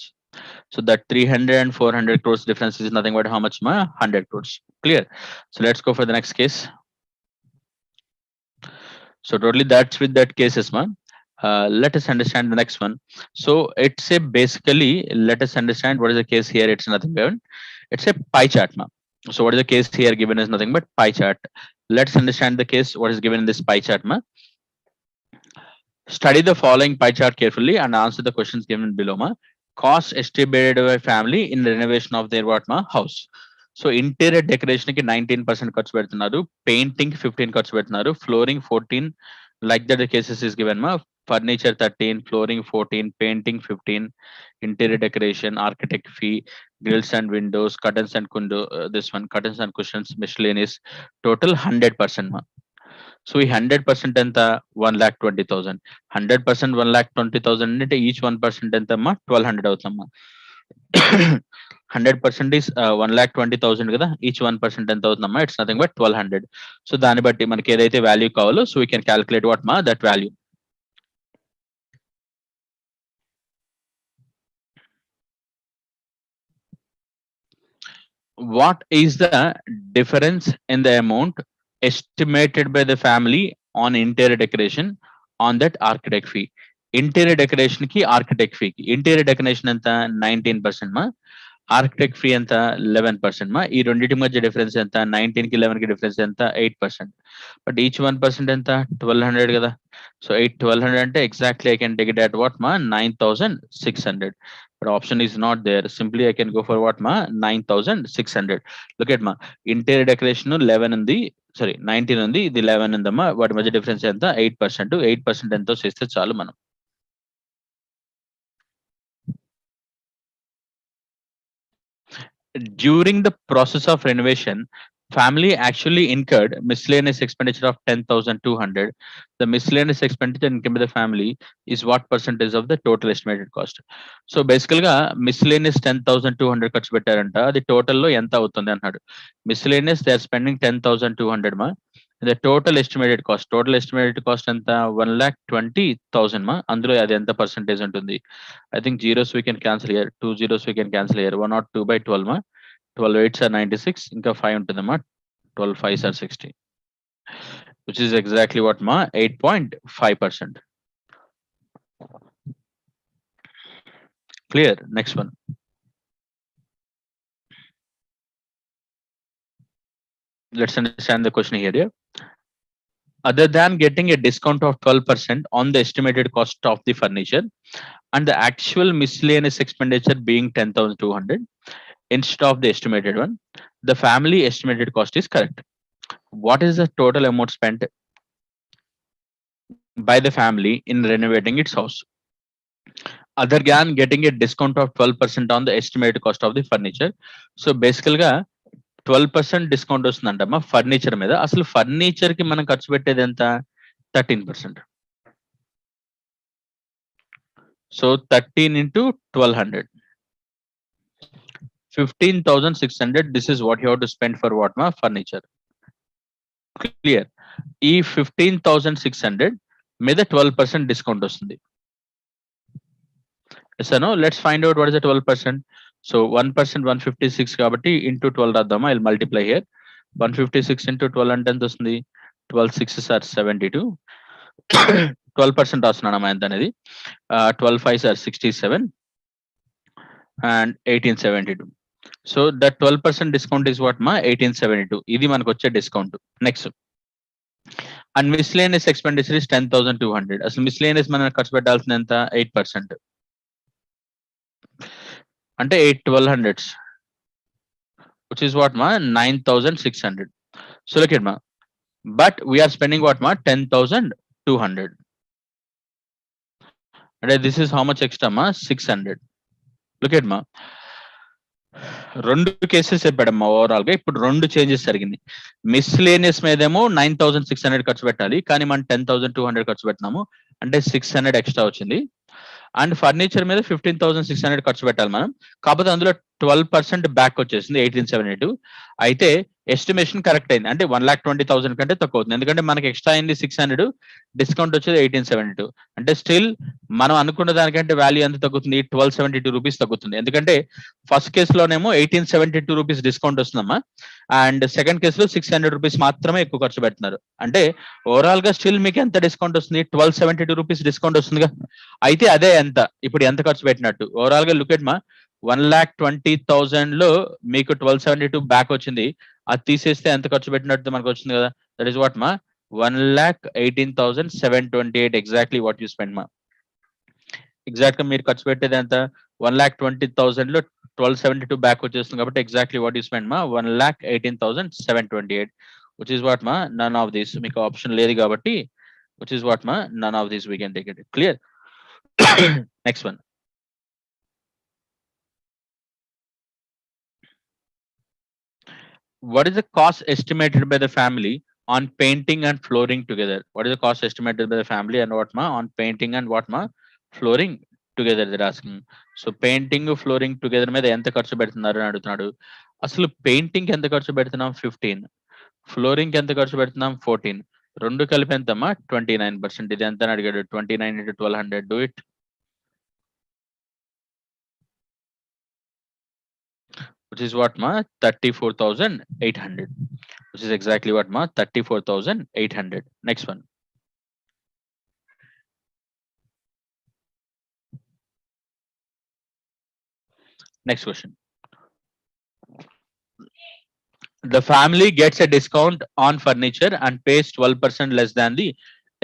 So that 300 and 400 crores difference is nothing but how much ma 100 crores. Clear. So let's go for the next case. So totally that's with that cases man. Let us understand the next one. So it's a basically let us understand what is the case here. It's nothing but it's a pie chart ma. So what is the case here given is nothing but pie chart. Let's understand the case what is given in this pie chart ma. Study the following pie chart carefully and answer the questions given below ma. Cost estimated by family in renovation of their what ma house. So interior decoration కి 19% ఖర్చు పెడుతున్నారు, painting 15 ఖర్చు పెడుతున్నారు, flooring 14 like that cases is given మా. Furniture 13, flooring 14, painting 15, interior decoration, architect fee, grills and windows, curtains and కుండో this one curtains and cushions miscellaneous total 100% మా. So ఈ 100% ఎంత 1,20,000. 100% 1,20,000 అంటే ఈచ్ 1% ఎంత అమ్మా 1,200 అవుతుందమ్మా. 100% is 1,20,000 కదా, ఈచ్ 1% ఎంత అవుతుందమ్మా ఇట్స్ నథింగ్ బట్ 1,200. సో దాన్ని బట్టి మనకి ఏదైతే వాల్యూ కావాలో so we can calculate what మా that value. What is the difference in the amount estimated by the family on interior decoration on that architect fee? Interior decoration కి architect ఫీకి interior decoration ఎంత 19% మా, architect fee ఎంత 11% మా. ఈ రెండింటి మధ్య difference ఎంత 19 కి 11 కి డిఫరెన్స్ ఎంత 8%. బట్ ఈచ్ 1% ఎంత 1,200 కదా. సో 1,200 అంటే exactly I can take it at what మా 9,600. But option is not there. Simply I can go for what ma 9,600. Look at ma interior decoration 11 ఉంది, సారీ 19 ఉంది, ఇది 11 ఉందమ్మా. వాటి మధ్య డిఫరెన్స్ ఎంత 8%. 8% ఎంతో చేస్తే చాలు మనం. During the process of renovation, family actually incurred miscellaneous expenditure of 10,200. The miscellaneous expenditure incurred by the family is what percentage of the total estimated cost? So basically గా miscellaneous 10,200 ఖర్చు పెట్టారంట, అది టోటల్ లో ఎంత అవుతుంది అన్నాడు. Miscellaneous they are spending 10,200 మా. The total estimated cost ఎంత 1,20,000 మా. అందులో అది ఎంత పర్సెంటేజ్ ఉంటుంది? I think zeros we can cancel here, 2 zeros we can cancel here. 1 or 2 by 12 ma. 12 8s are 96, ఇంకా 5 ఉంటుందమ్మా. 12 5s are 60, which is exactly what ma 8.5%. Clear. Next one. Let's understand the question here. Yeah? Other than getting a discount of 12% on the estimated cost of the furniture and the actual miscellaneous expenditure being 10,200 instead of the estimated one, the family estimated cost is correct. What is the total amount spent by the family in renovating its house? Other than getting a discount of 12% on the estimated cost of the furniture. So basically 12% discount వస్తుందంటమ్మా furniture మీద. అసలు furniture కి మనం ఖర్చు పెట్టేది ఎంత? 13%. So 13 into 1200. 15,600. This is what you have to spend for what ma furniture. Clear. ఈ 15,600 మీద 12% డిస్కౌంట్ వస్తుంది. So no, let's find out what is the 12%. So 1% 156 కాబట్టి into 12 రాద్దామా. I'll multiply here. 156 into 12 అంటే ఎంత వస్తుంది? 12 6s are 72. 12% రాస్తున్నానమ్మా ఎంత అనేది. 12 5s are 67 and 1872. So that 12% discount is what ma 1872. ఇది మనకు వచ్చే discount. Next, and miscellaneous expenditure is 10,200. అసలు మిస్లేనియస్ మనం ఖర్చు పెట్టాల్సింది ఎంత? 8%. అంటే 8 1200s, which is what ma 9,600. So look at ma, but we are spending what ma 10,200. And this is how much extra ma 600. Look at ma, రెండు cases చెప్పాడమ్మా overall గా. ఇప్పుడు రెండు చేంజెస్ జరిగింది. మిస్లేనియస్ మీదేమో 9,600 ఖర్చు పెట్టాలి, కానీ మనం 10,200 ఖర్చు పెట్టినాము, అంటే 600 ఎక్స్ట్రా వచ్చింది. అండ్ ఫర్నిచర్ మీద 15,600 ఖర్చు పెట్టాలి మనం, కాకపోతే అందులో 12% బ్యాక్ వచ్చేసింది 1872. అయితే ఎస్టిమేషన్ కరెక్ట్ అయింది, అంటే 1,20,000 కంటే తక్కువ అవుతుంది, ఎందుకంటే మనకి ఎక్స్ట్రా అయింది 600, డిస్కౌంట్ వచ్చేది 1872. అంటే స్టిల్ మనం అనుకున్న దానికంటే వాల్యూ ఎంత తగ్గుతుంది? 1272 రూపీస్ తగ్గుతుంది. ఎందుకంటే ఫస్ట్ కేసులోనేమో 1872 రూపీస్ డిస్కౌంట్ వస్తుందమ్మా, అండ్ సెకండ్ కేసులో 600 రూపీస్ మాత్రమే ఎక్కువ ఖర్చు పెడుతున్నారు. అంటే ఓవరాల్ గా స్టిల్ మీకు ఎంత డిస్కౌంట్ వస్తుంది? 1272 రూపీస్ డిస్కౌంట్ వస్తుందిగా. అయితే అదే ఎంత, ఇప్పుడు ఎంత ఖర్చు పెట్టినట్టు ఓవరాల్ గా లుక్ ఎట్ మా 1,20,000 లో మీకు 1272 బ్యాక్ వచ్చింది, అది తీసేస్తే ఎంత ఖర్చు పెట్టినట్టు మనకు వచ్చింది కదా. దట్ ఈస్ వాట్ మా 1,18,728. ఎగ్జాక్ట్లీ వాట్ యూ స్పెండ్ మా. ఎగ్జాక్ట్ గా మీరు ఖర్చు పెట్టేది ఎంత? 1,20,000 లో 1272 బ్యాక్ వచ్చేస్తుంది కాబట్టి ఎగ్జాక్ట్లీ వాట్ యూ స్పెండ్ మా 1,18,728, విచ్ ఇస్ వాట్ మా నన్ ఆఫ్ దిస్. మీకు ఆప్షన్ లేదు కాబట్టి which is what ma none of these we can take it. Clear. Next one. What is the cost estimated by the family on painting and flooring together? What is the cost estimated by the family and what ma on painting and what ma flooring together they're asking. So painting flooring together మీద ఎంత ఖర్చు పెడుతున్నారు అని అడుగుతున్నాడు. అసలు painting ఎంత ఖర్చు పెడుతున్నాం? 15. ఫ్లోరింగ్ ఎంత ఖర్చు పెడుతున్నాం? 14. రెండు కలిపి ఎంతమ్మా? 29%. ఇది ఎంత అని అడిగాడు. 29 into 1200. Do it. Which is what ma 34,800. Which is exactly what ma 34,800. Next one. Next question. The family gets a discount on furniture and pays 12% less than the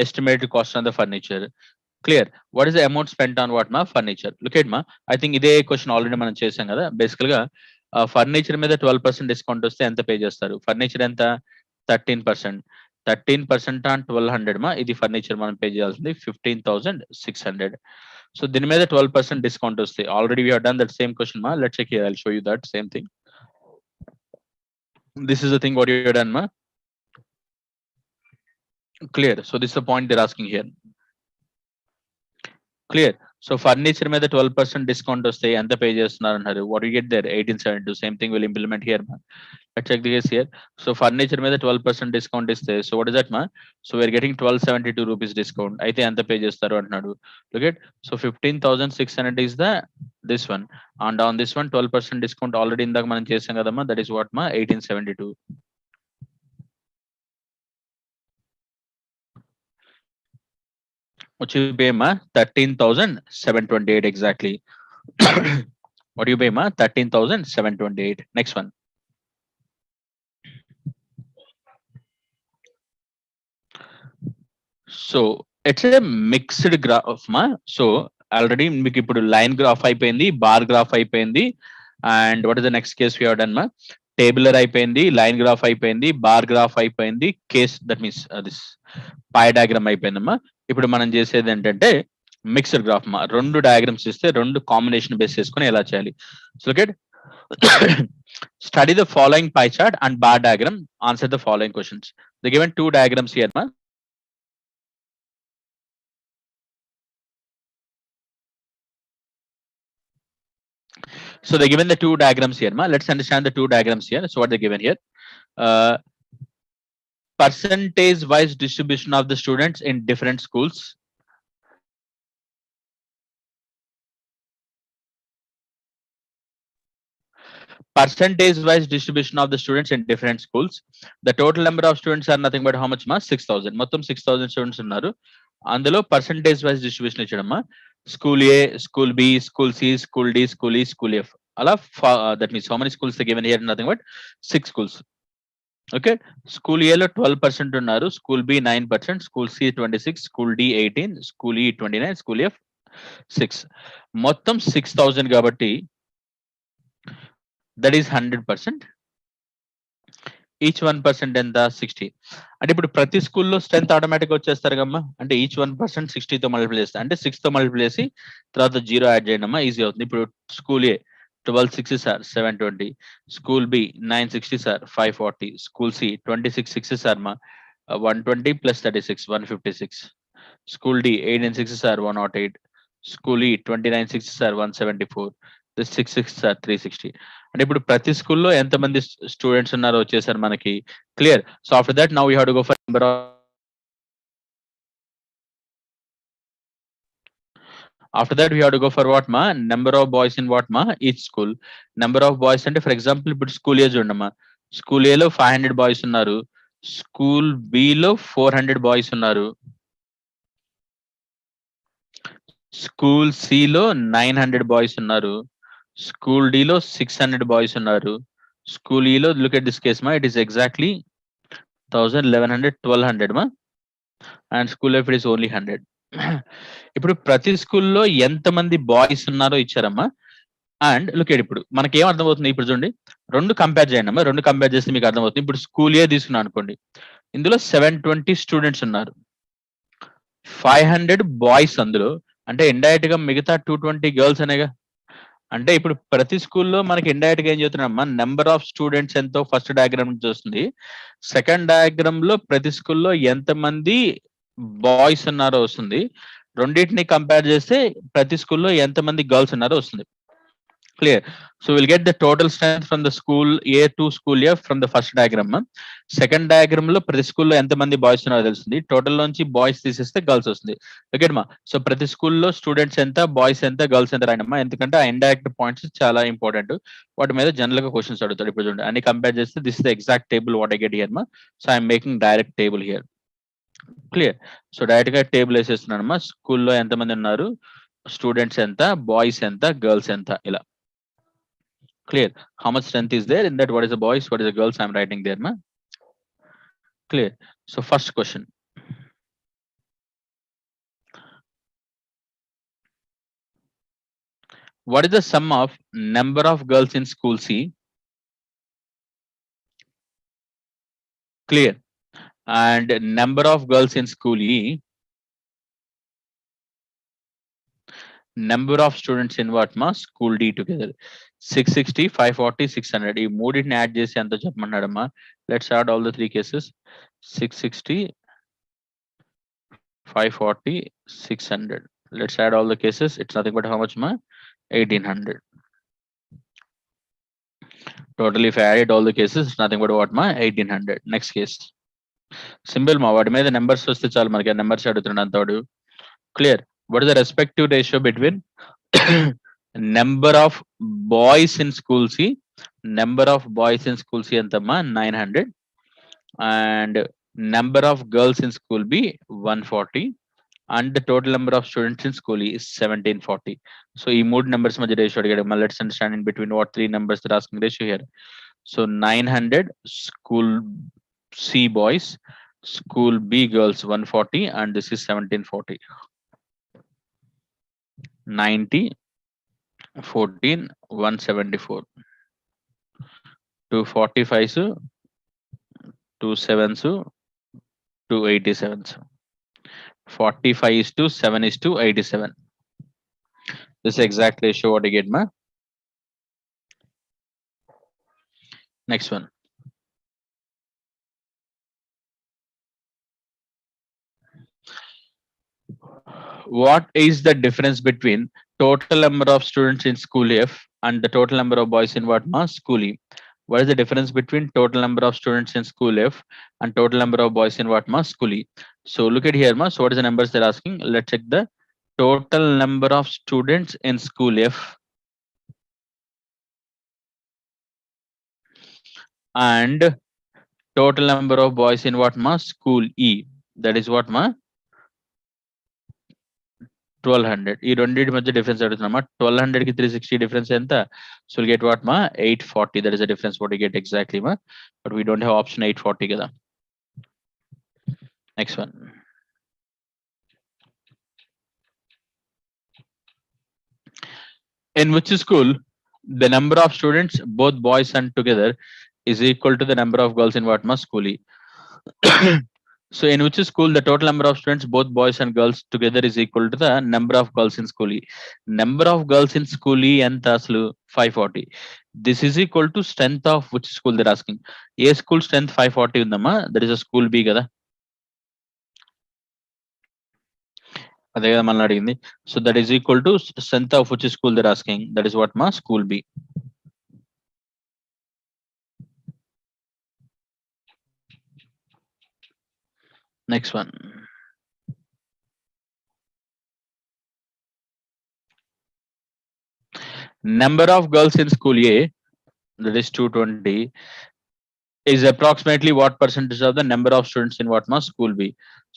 estimated cost on the furniture. Clear. What is the amount spent on what ma furniture? Look at ma, I think ఇదే question already మనం చేసాం కదా. బేసికల్ గా furniture మీద 12% discount వస్తే ఎంత pay చేస్తారు? ఫర్నిచర్ ఎంత? 13%. 13% ఆన్ 1,200 మా, ఇది ఫర్నిచర్ మనం పే చేయాల్సింది 15,600. సో దీని మీద 12% డిస్కౌంట్ వస్తే already we have done that same question మా. Let's check here. I'll show you that same thing. This is the thing what you have done ma. Clear. So this is the point they're asking here. Clear. So furniture మీద 12% discount వస్తే ఎంత pay చేస్తున్నారు అన్నారు. What you get there? 1872. Same thing will implement here మా. Let's check the case here. So furniture మీద 12% discount ఇస్తే, so what is that మా? So we are getting 1272 rupees discount. అయితే ఎంత పే చేస్తారు అంటున్నాడు. Look at. So 15,600 is the this one, and on this one 12% discount already ఇందాక మనం చేసాం కదమ్మా. దట్ ఈస్ వాట్ మా 1872. which will pay ma 13,728 exactly. What do you pay, ma? 13,728. Next one. So it's a mixed graph, ma. So already మీకు ఇప్పుడు line graph అయిపోయింది, bar graph అయిపోయింది, and what is the next case we have done, మా? Tabular అయిపోయింది, line graph అయిపోయింది, bar graph అయిపోయింది, case that means this pie diagram అయిపోయిందమ్మా. ఇప్పుడు మనం చేసేది ఏంటంటే మిక్స్డ్ గ్రాఫ్, మా. రెండు డయాగ్రామ్స్ ఇస్తే రెండు కాంబినేషన్ బేస్ చేసుకొని ఎలా చేయాలి. So look at study the following pie chart and bar diagram, answer the following questions. They given two diagrams here, ma. So they given the two diagrams here, ma. Let's understand the two diagrams here. So what they given here, uh, percentage wise distribution of the students in different schools, percentage wise distribution of the students in different schools. The total number of students are nothing but how much, ma? 6,000. మొత్తం 6,000 students ఉన్నారు. అందులో percentage wise distribution ఇచ్చాడమ్మా. School A, school B, school C, school D, school E, school F. అలా that means how many schools given here, nothing but 6 schools. Okay. School ఏలో 12% ఉన్నారు, school B 9%, school C 26, school D 18, school E 29, school F 6. మొత్తం 6,000 కాబట్టి that is 100%. Each 1% ఎంత? 60. అంటే ఇప్పుడు ప్రతి స్కూల్లో స్ట్రెంత్ ఆటోమేటిక్ వచ్చేస్తారు కమ్మా. అంటే ఈచ్ 1% 60తో మల్టిప్లై చేస్తే, అంటే 6తో మల్టిప్లై చేసి తర్వాత 0 యాడ్ చేయండి అమ్మా, ఈజీ అవుతుంది. ఇప్పుడు స్కూల్ ఏ 1260 సార్ 720, స్కూల్ బి 960 సార్ 540, స్కూల్ సి 2660 సార్ మా 120 ప్లస్ 36 156, స్కూల్ డి 1860 సార్ 108, స్కూల్ ఈ 2960 సార్ 174, 66 సార్ 360. అంటే ఇప్పుడు ప్రతి స్కూల్లో ఎంతమంది స్టూడెంట్స్ ఉన్నారో వచ్చేసారు మనకి. Clear. So after that now we have to go for number of, after that we have to go for what, ma? Number of boys in what, ma? Each school. Number of boys అంటే for example ఇప్పుడు school ఏ చూడమ్మా. School ఏలో 500 boys ఉన్నారు, school below 400 boys ఉన్నారు, school సిలో 900 boys ఉన్నారు, school డిలో 600 boys ఉన్నారు, school ఈలో లుక్ ఎట్ దిస్ కేస్, మా. ఇట్ ఈస్ ఎగ్జాక్ట్లీ 1000, 1100, 1200, మా. And school F it is only 100. ఇప్పుడు ప్రతి స్కూల్లో ఎంతమంది బాయ్స్ ఉన్నారో ఇచ్చారమ్మా. అండ్ లుక్ ఎట్ ఇప్పుడు మనకి ఏం అర్థమవుతుంది, ఇప్పుడు చూడండి రెండు కంపేర్ చేయండి అమ్మా. రెండు కంపేర్ చేస్తే మీకు అర్థమవుతుంది. ఇప్పుడు స్కూల్ ఏ తీసుకున్నాను అనుకోండి, ఇందులో 720 స్టూడెంట్స్ ఉన్నారు, 500 బాయ్స్ అందులో, అంటే ఇండైరెక్ట్ గా మిగతా 220 గర్ల్స్ అనేగా. అంటే ఇప్పుడు ప్రతి స్కూల్లో మనకి ఇండైరెక్ట్ గా ఏం చెప్తున్నామ్మా, నెంబర్ ఆఫ్ స్టూడెంట్స్ ఎంతో ఫస్ట్ డయాగ్రామ్ నుంచి వస్తుంది. సెకండ్ డయాగ్రామ్ లో ప్రతి స్కూల్లో ఎంతమంది బాయ్స్ ఉన్నారో వస్తుంది. రెండింటిని కంపేర్ చేస్తే ప్రతి స్కూల్లో ఎంతమంది గర్ల్స్ ఉన్నారో వస్తుంది. Clear. So will get the total strength from the school A to school F from the first diagram. Second diagram లో ప్రతి స్కూల్లో ఎంతమంది బాయ్స్ ఉన్నారో తెలుస్తుంది. టోటల్ నుంచి బాయ్స్ తీసేస్తే గర్ల్స్ వస్తుంది. ఓకే మా. సో ప్రతి స్కూల్లో స్టూడెంట్స్ ఎంత, బాయ్స్ ఎంత, గర్ల్స్ ఎంత రాయనమ్మా. ఎందుకంటే ఆ ఇండైరెక్ట్ పాయింట్స్ చాలా ఇంపార్టెంట్. వాటి మీద జనరల్ గా క్వశ్చన్స్ అడుగుతాడు. ఇప్పుడు చూడండి అన్ని కంపేర్ చేస్తే this is the exact table what I get here మా. So I'm making direct table here. Clear. So direct గా టేబుల్ వేసేస్తున్నానమ్మా. స్కూల్లో ఎంతమంది ఉన్నారు, స్టూడెంట్స్ ఎంత, బాయ్స్ ఎంత, గర్ల్స్ ఎంత, ఇలా. Clear. How much strength is there in that? What is the boys? What is the girls? I'm writing there, ma. Clear. So first question. What is the sum of number of girls in school C? Clear. And number of girls in school E. Number of students in what, ma? School D together. 660, 540, 600. ఈ మూడింటిని add చేసి ఎంత చెప్పమన్నాడమ్మా. Let's add all the three cases. 660, 540, 600. Let's add all the cases. It's nothing but how much, ma? 1800. Total if I added all the cases, it's nothing but what, ma? 1800. Next case. Simple, ma. వాటి మీద numbers వస్తే చాలు మనకి. Numbers అడుగుతున్నాడు అంతవాడు. Clear. What is the respective ratio between number of boys in school C? Number of boys in school C ఎంతమ్మా? 900. And number of girls in school B 140. and the total number of students in school is 1740. So ఈ మూడు numbers మధ్య ratio అడిగాడు. మళ్ళీ let's understand in between what three numbers they're asking ratio here. So 900 school C boys, school B girls 140, and this is 1740. 90, 14, 174. 245s, 27s, 287s. 45 is to 7 is to 87. This is exact ratio what I get, ma. Next one. What is the difference between total number of students in school F and the total number of boys in what, ma? School E. What is the difference between total number of students in school F and total number of boys in what, ma? School E. So look at here, ma. So what is the numbers they're asking? Let's check the total number of students in school F and total number of boys in what, ma? School E. That is what, ma? 1200. ఈ రెండింటి మధ్య difference అడుగుతున్నామా 1200 కి 360 difference ఎంత so will get what మా 840 that is the difference what you get exactly మా but we don't have option 840 కదా next one in which school the number of students both boys and together is equal to the number of girls in what ma school so in which school the total number of students both boys and girls together is equal to the number of girls in school number of girls in school and aslu 540 this is equal to strength of which school they're asking a school strength 540 undama that is a school B kada అదే కదా మనల్ని అడిగింది so that is equal to strength of which school they're asking that is what ma school B next one number of girls in school A that is 220 is approximately what percentage of the number of students in what ma school B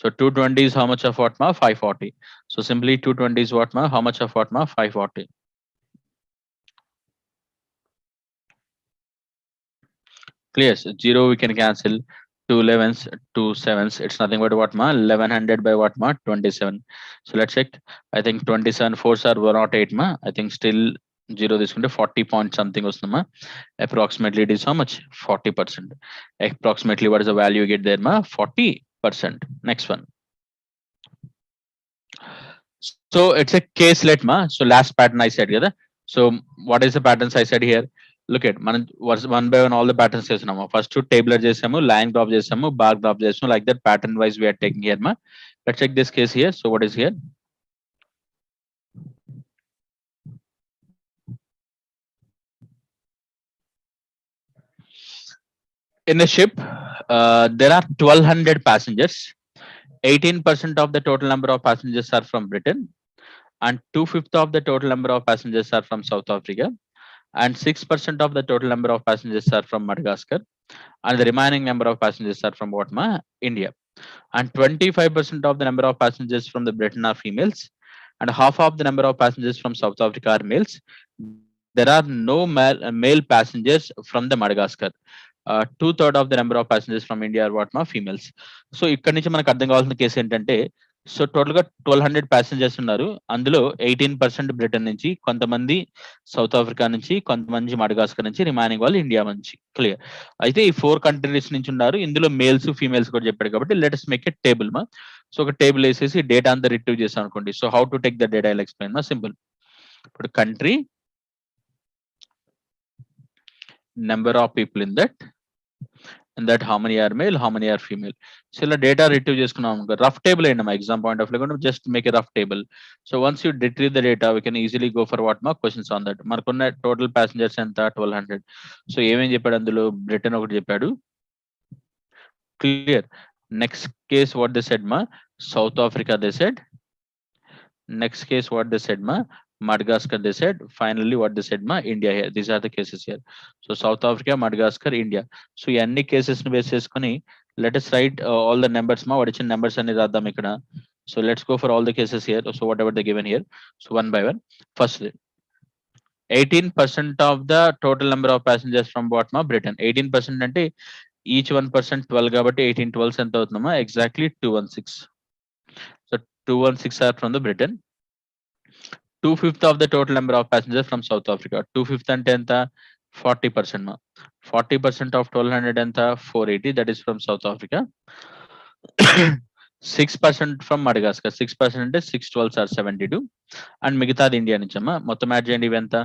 so 220 is how much of what ma 540 so simply 220 is what ma how much of what ma 540 clear so 0 we can cancel 2 11s 2 7s it's nothing but what ma 1100 by what ma 27 so let's check I think 27 4s are 108 ma I think still 0 తీసుకుంటే 40 point something వస్తుందమ్మా approximately it is how much 40% approximately what is the value you get there ma 40% next one so it's a caselet ma so last pattern I said కదా so what is the patterns I said here look at మనం one by one all the patterns చేస్తున్నాము first tabular చేసాము line graph చేసాము bar graph చేసాము like that pattern wise we are taking here ma let's check this case here so what is here in a ship there are 1200 passengers 18% of the total number of passengers are from Britain and 2/5 of the total number of passengers are from South Africa and 6% of the total number of passengers are from Madagascar and the remaining number of passengers are from what ma India and 25% of the number of passengers from the Britain are females and half of the number of passengers from South Africa are males there are no male passengers from the Madagascar 2/3 of the number of passengers from India are what ma females so ఇక్కడ నుంచి మనకు అర్థం కావాల్సిన case ఏంటంటే so total గా 1200 passengers ఉన్నారు అందులో 18% Britain నుంచి కొంతమంది సౌత్ ఆఫ్రికా నుంచి కొంతమంది మడగాస్కర్ నుంచి రిమైనింగ్ వాళ్ళు ఇండియా నుంచి క్లియర్ అయితే ఈ 4 కంట్రీస్ నుంచి ఉన్నారు ఇందులో మేల్స్ ఫీమేల్స్ కూడా చెప్పాడు కాబట్టి లెట్స్ మేక్ ఎ టేబుల్ మా సో ఒక టేబుల్ వేసేసి డేటా అంతా రిట్రీవ్ చేసాం అనుకోండి so how to take the data I'll explain మా సింపుల్ ఇప్పుడు country number of people in that and that how many are male how many are female so ఇలా data retrieve చేసుకున్నాం rough table అయినా మా exam point of view just make a rough table so once you retrieve the data we can easily go for what మా questions on that మనకున్న total passengers ఎంత 1200 సో ఏమేం చెప్పాడు అందులో బ్రిటన్ ఒకటి చెప్పాడు clear next case what they said మా South Africa they said next case what they said ma Madagascar they said finally what they said ma India here these are the cases here so South Africa Madagascar India so ఈ అన్ని cases ని base చేసుకొని let us write all the numbers ma what is numbers అనేది రాద్దాం ఇక్కడ So let's go for all the cases here. So whatever they given here. So one by one. First, 18% of the total number of passengers from what ma Britain. 18% అంటే each 1% 12 కాబట్టి 18 12 ఎంత అవుతుందమ్మా? Exactly 216. So 216 are from the Britain. 2/5 of the total number of passengers from South Africa. 2/5 అంటే ఎంత? 40% మా. 40% of 1200 ఎంత? 480. That is from South Africa. 6% from Madagascar. 6% అంటే 6 12 are 72. And మిగతాది ఇండియా నుంచి అమ్మా. మొత్తం యాడ్ చేయండి ఇవి ఎంత?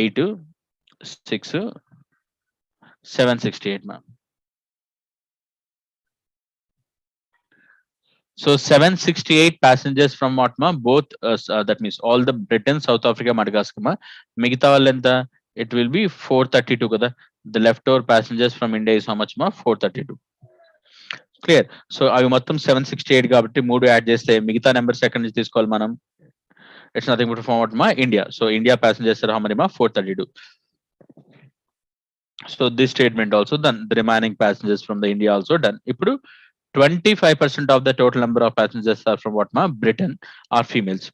8 6 768 ma. So 768 passengers from what ma? Both that means all the Britain, South Africa, Madagascar ma. Migita valenta it will be 432 kada. The leftover passengers from India is how much ma? 432. Clear. So avi మొత్తం 768 కాబట్టి మూడు add చేస్తే మిగతా numbers ఎక్కడి నుంచి తీసుకోవాలి మనం? It's nothing but from what ma? India. So India passengers are how many ma? 432. So this statement also done. The remaining passengers from the India also done. ఇప్పుడు 25% of the total number of passengers are from what ma? Britain are females.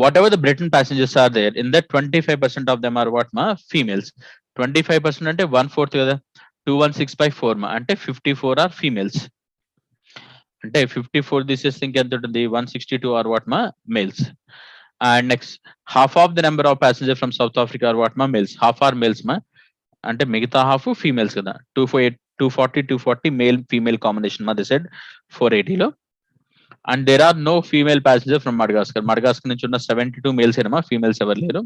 Whatever the Britain passengers are there, in that 25% of them are what ma? Females. 25% అంటే 1/4 కదా. 216 by 4 ma అంటే 54 are females. అంటే 54 తీసేస్తే ఇంకెంత ఉంటుంది? 162 are what ma? Males. And next, half of the number of passengers from South Africa are what ma? Males. Half are males ma. అంటే మిగతా half females కదా. 240 మేల్ ఫీమేల్ కాంబినేషన్ మా said 480లో. And there are no female passenger from Madagascar నుంచి ఉన్న 72 males ఏనమా, females ఎవరు లేరు.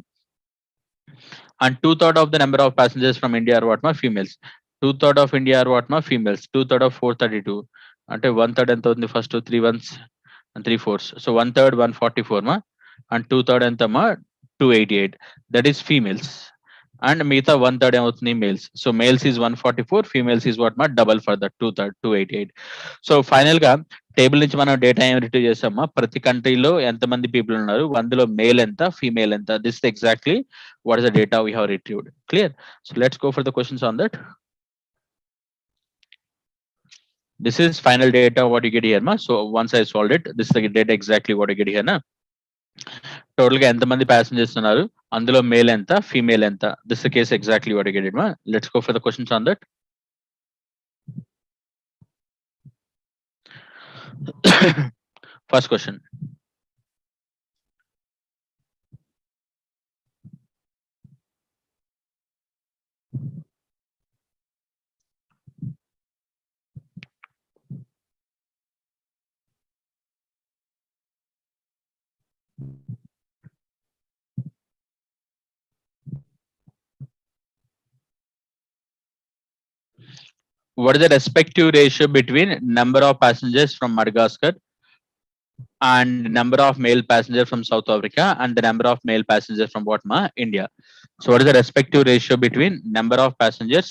And 2/3 of the number of passengers from India are what ma? Females. 2/3 of India are what ma? Females. 2/3 of 432 అంటే 1/3 ఎంత అవుతుంది? First 3 1s and 3 4s. So 1/3 144 ma. And 2/3 ఎంత మా? 288. That is females. And మిగతా 1/3 ఏమవుతుంది? Males. So males is 144, females is what మా? Double for that 288. So final గా table నుంచి మనం డేటా ఏం రిట్రీవ్ చేసామా? ప్రతి కంట్రీలో ఎంతమంది పీపుల్ ఉన్నారు, అందులో మేల్ ఎంత, ఫీమేల్ ఎంత. This exactly what is the data we have retrieved. Clear. So let's go for the questions on that. This is final data what you get here ma. So once I solved it, this is the data exactly what you get here na. Total గా ఎంతమంది passengers ఉన్నారు, అందులో male ఎంత, female ఎంత. This case exactly what you get it మా. Let's go for the questions on that. First question. What is the respective ratio between number of passengers from Madagascar and number of male passengers from South Africa and the number of male passengers from what ma? India. So what is the respective ratio between number of passengers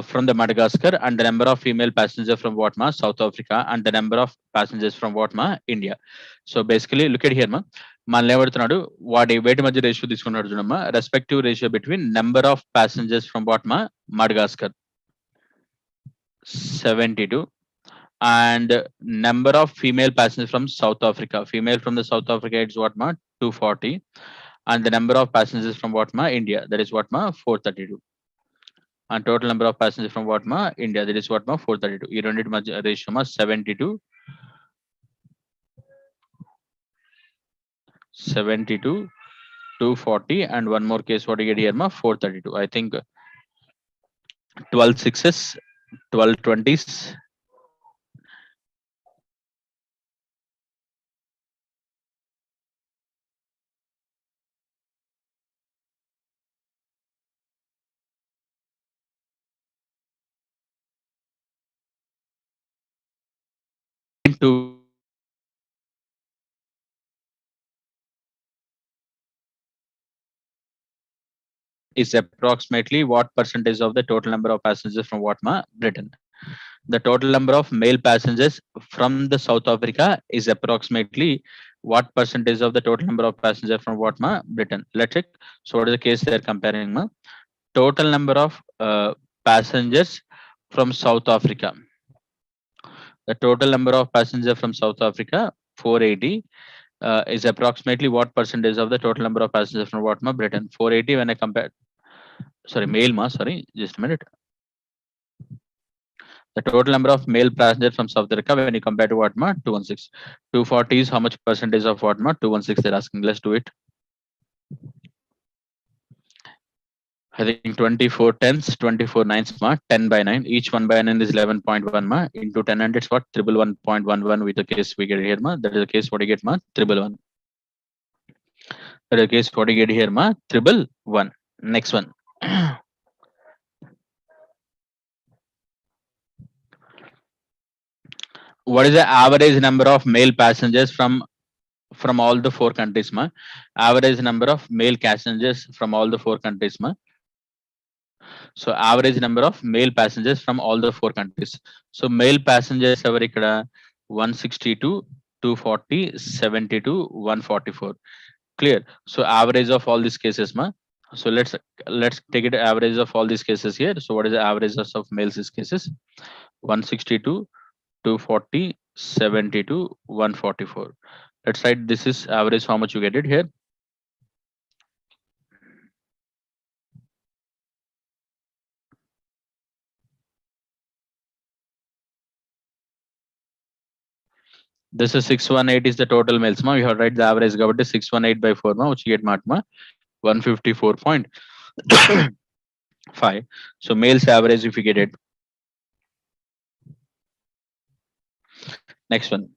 from the Madagascar and the number of female passengers from what ma? South Africa and the number of passengers from what ma? India. So basically look at here ma. మనల్ని ఏమడుతున్నాడు, వాటి వేటి మధ్య ratio తీసుకున్నాడు చూడమ్మా. Respective ratio between number of passengers from what మా? Madagascar 72 and number of female passengers from South Africa. Female from the South Africa is what ma? 240 and the number of passengers from what ma? India, that is what ma? 432. And total number of passengers from what ma? India, that is what ma? 432. You don't need much ratio ma. 72 240 and one more case what you get here ma? 432. I think 12 6s 12 20s. Into is approximately what percentage of the total number of passengers from what ma? Britain. The total number of male passengers from the South Africa is approximately what percentage of the total number of passengers from what ma? Britain. Let's check. So what is the case they are comparing ma? Total number of passengers from South Africa. The total number of passengers from South Africa 480 is approximately what percentage of the total number of passengers from what ma Britain? 480 when I compare. Sorry, male ma. Sorry, just a minute. The total number of male passengers from South Africa when you compare to what ma 216. 240 is how much percentage of what ma 216 they're asking. Let's do it. I think 24 tens, 24 nines ma, 10 by 9. Each 1 by 9 is 11.1 ma. Into 10 and it's what? 111.11 with the case we get here ma. That is the case what you get ma, 111. That is the case what you get here ma, 111. Next one. What is the average number of male passengers from all the four countries ma? Average number of male passengers from all the four countries ma. So average number of male passengers from all the four countries. So male passengers are ikkada 162, 240, 72, 144. Clear. So average of all these cases ma. So let's take it average of all these cases here. So what is the average of males these cases? 162, 240, 72, 144. Let's write this is average how much you get it here. This is 618 is the total males ma. We have write the average about 618 by 4 ma, which you get matma 154.5. So males average if you get it. Next one.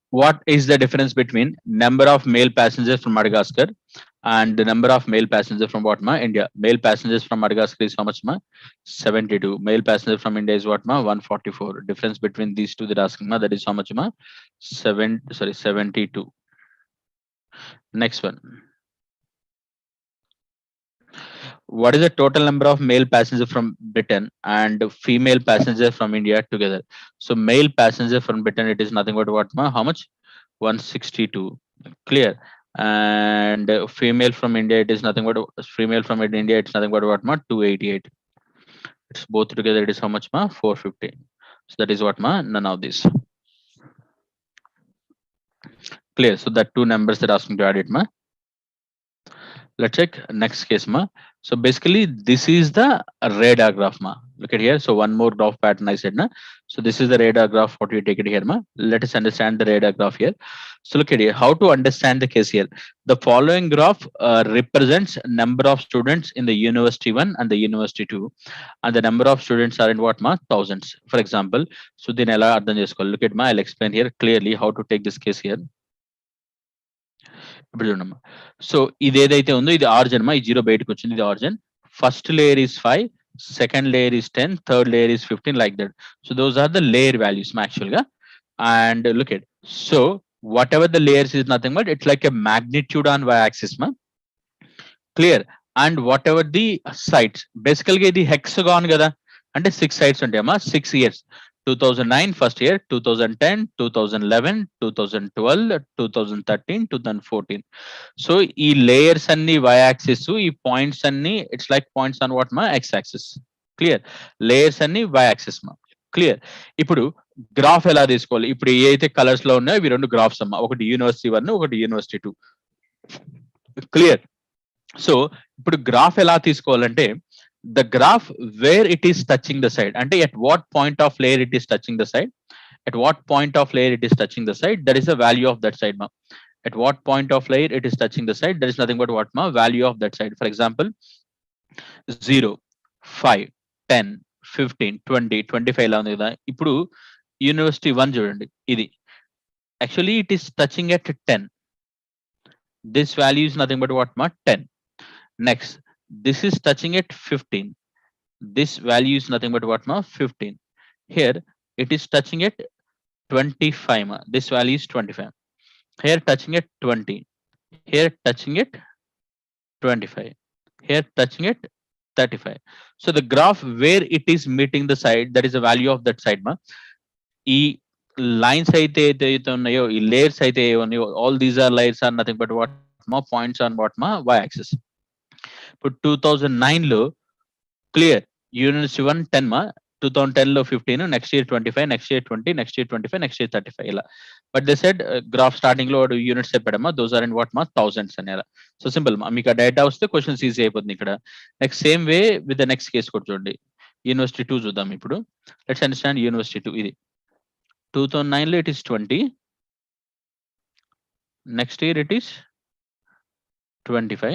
What is the difference between number of male passengers from Madagascar and the number of male passengers from what ma India? Male passengers from Madagascar is how much ma 72. Male passenger from India is what ma 144. Difference between these two they're asking ma, that is how much ma 72. Next one. What is the total number of male passengers from Britain and female passengers from India together? So male passenger from Britain, it is nothing but what ma? How much? 162. Clear. And female from India, it is nothing but female from India, it's nothing but what ma? 288. It's both together, it is how much ma? 450. So that is what ma? None of this. Clear. So that two numbers they're asking to add it ma. Let's check next case ma. So basically this is the radar graph ma. Look at here. So one more graph pattern I said na. So this is the radar graph what we take it here ma. Let us understand the radar graph here. So look at here, how to understand the case here. The following graph represents number of students in the university 1 and the university 2, and the number of students are in what ma thousands. For example, so then look at ma, I'll explain here clearly how to take this case here. ఇప్పుడు చూడమ్మా. So ఇది ఏదైతే ఉందో ఇది ఆర్జిన్ మా, ఈ zero బయటకు వచ్చింది, ఇది origin. First layer is 5, second layer is 10, third layer is 15 like that. So those are the layer values ma actually ga. And look at, so whatever the layers is nothing but it's like a magnitude on y-axis ma. Clear. And whatever the sides, basically the hexagon kada అంటే 6 sides ఉంటాయమ్మా, 6 years. 2009 first year, 2010, 2011, 2012, 2013, 2014. So ఈ layers అన్ని y axis, ఈ points అన్ని it's like points on what మా x axis. Clear. Layers అన్ని y axis మా. Clear. ఇప్పుడు graph ఎలా తీసుకోవాలి? ఇప్పుడు ఏదైతే కలర్స్ లో ఉన్నాయో ఇవి రెండు గ్రాఫ్స్ అమ్మా, ఒకటి యూనివర్సిటీ 1, ఒకటి యూనివర్సిటీ 2. క్లియర్. సో ఇప్పుడు గ్రాఫ్ ఎలా తీసుకోవాలంటే the graph where it is touching the side, and at what point of layer it is touching the side, at what point of layer it is touching the side, that is the value of that side ma. At what point of layer it is touching the side, there is nothing but what ma value of that side. For example, 0, 5, 10, 15, 20, 25 లా ఉంది కదా. ఇప్పుడు university 1 చూడండి, ఇది actually it is touching at 10. This value is nothing but what ma 10. Next, this is touching at 15. This value is nothing but what ma 15. Here it is touching at 25 ma. This value is 25. Here touching at 20. Here touching at 25. Here touching at 35. So the graph where it is meeting the side, that is the value of that side ma. E lines అయితే ఏదైతే ఉన్నాయో ఈ layers అయితే ఉన్నాయో all these are layers are nothing but what మా points on what మా y axis. ఇప్పుడు 2009 లో క్లియర్ యూనివర్సిటీ 1 10 మా 2010 లో 15 next year 25 next year 20 next year 25 next year 35 ఇలా but they said graph starting లో యూనిట్స్ చెప్పాడమ్మా దోస్ ఆర్ ఇన్ వాట్ మా థౌసండ్స్ అని అలా సో సింపుల్ మా మీకు ఆ డేటా వస్తే క్వశ్చన్స్ ఈజీ అయిపోతుంది ఇక్కడ next same way with the next case కూడా చూడండి యూనివర్సిటీ 2 చూద్దాం ఇప్పుడు లెట్స్ అండర్స్టాండ్ యూనివర్సిటీ 2 ఇది 2009 లో it is 20 next year it is 25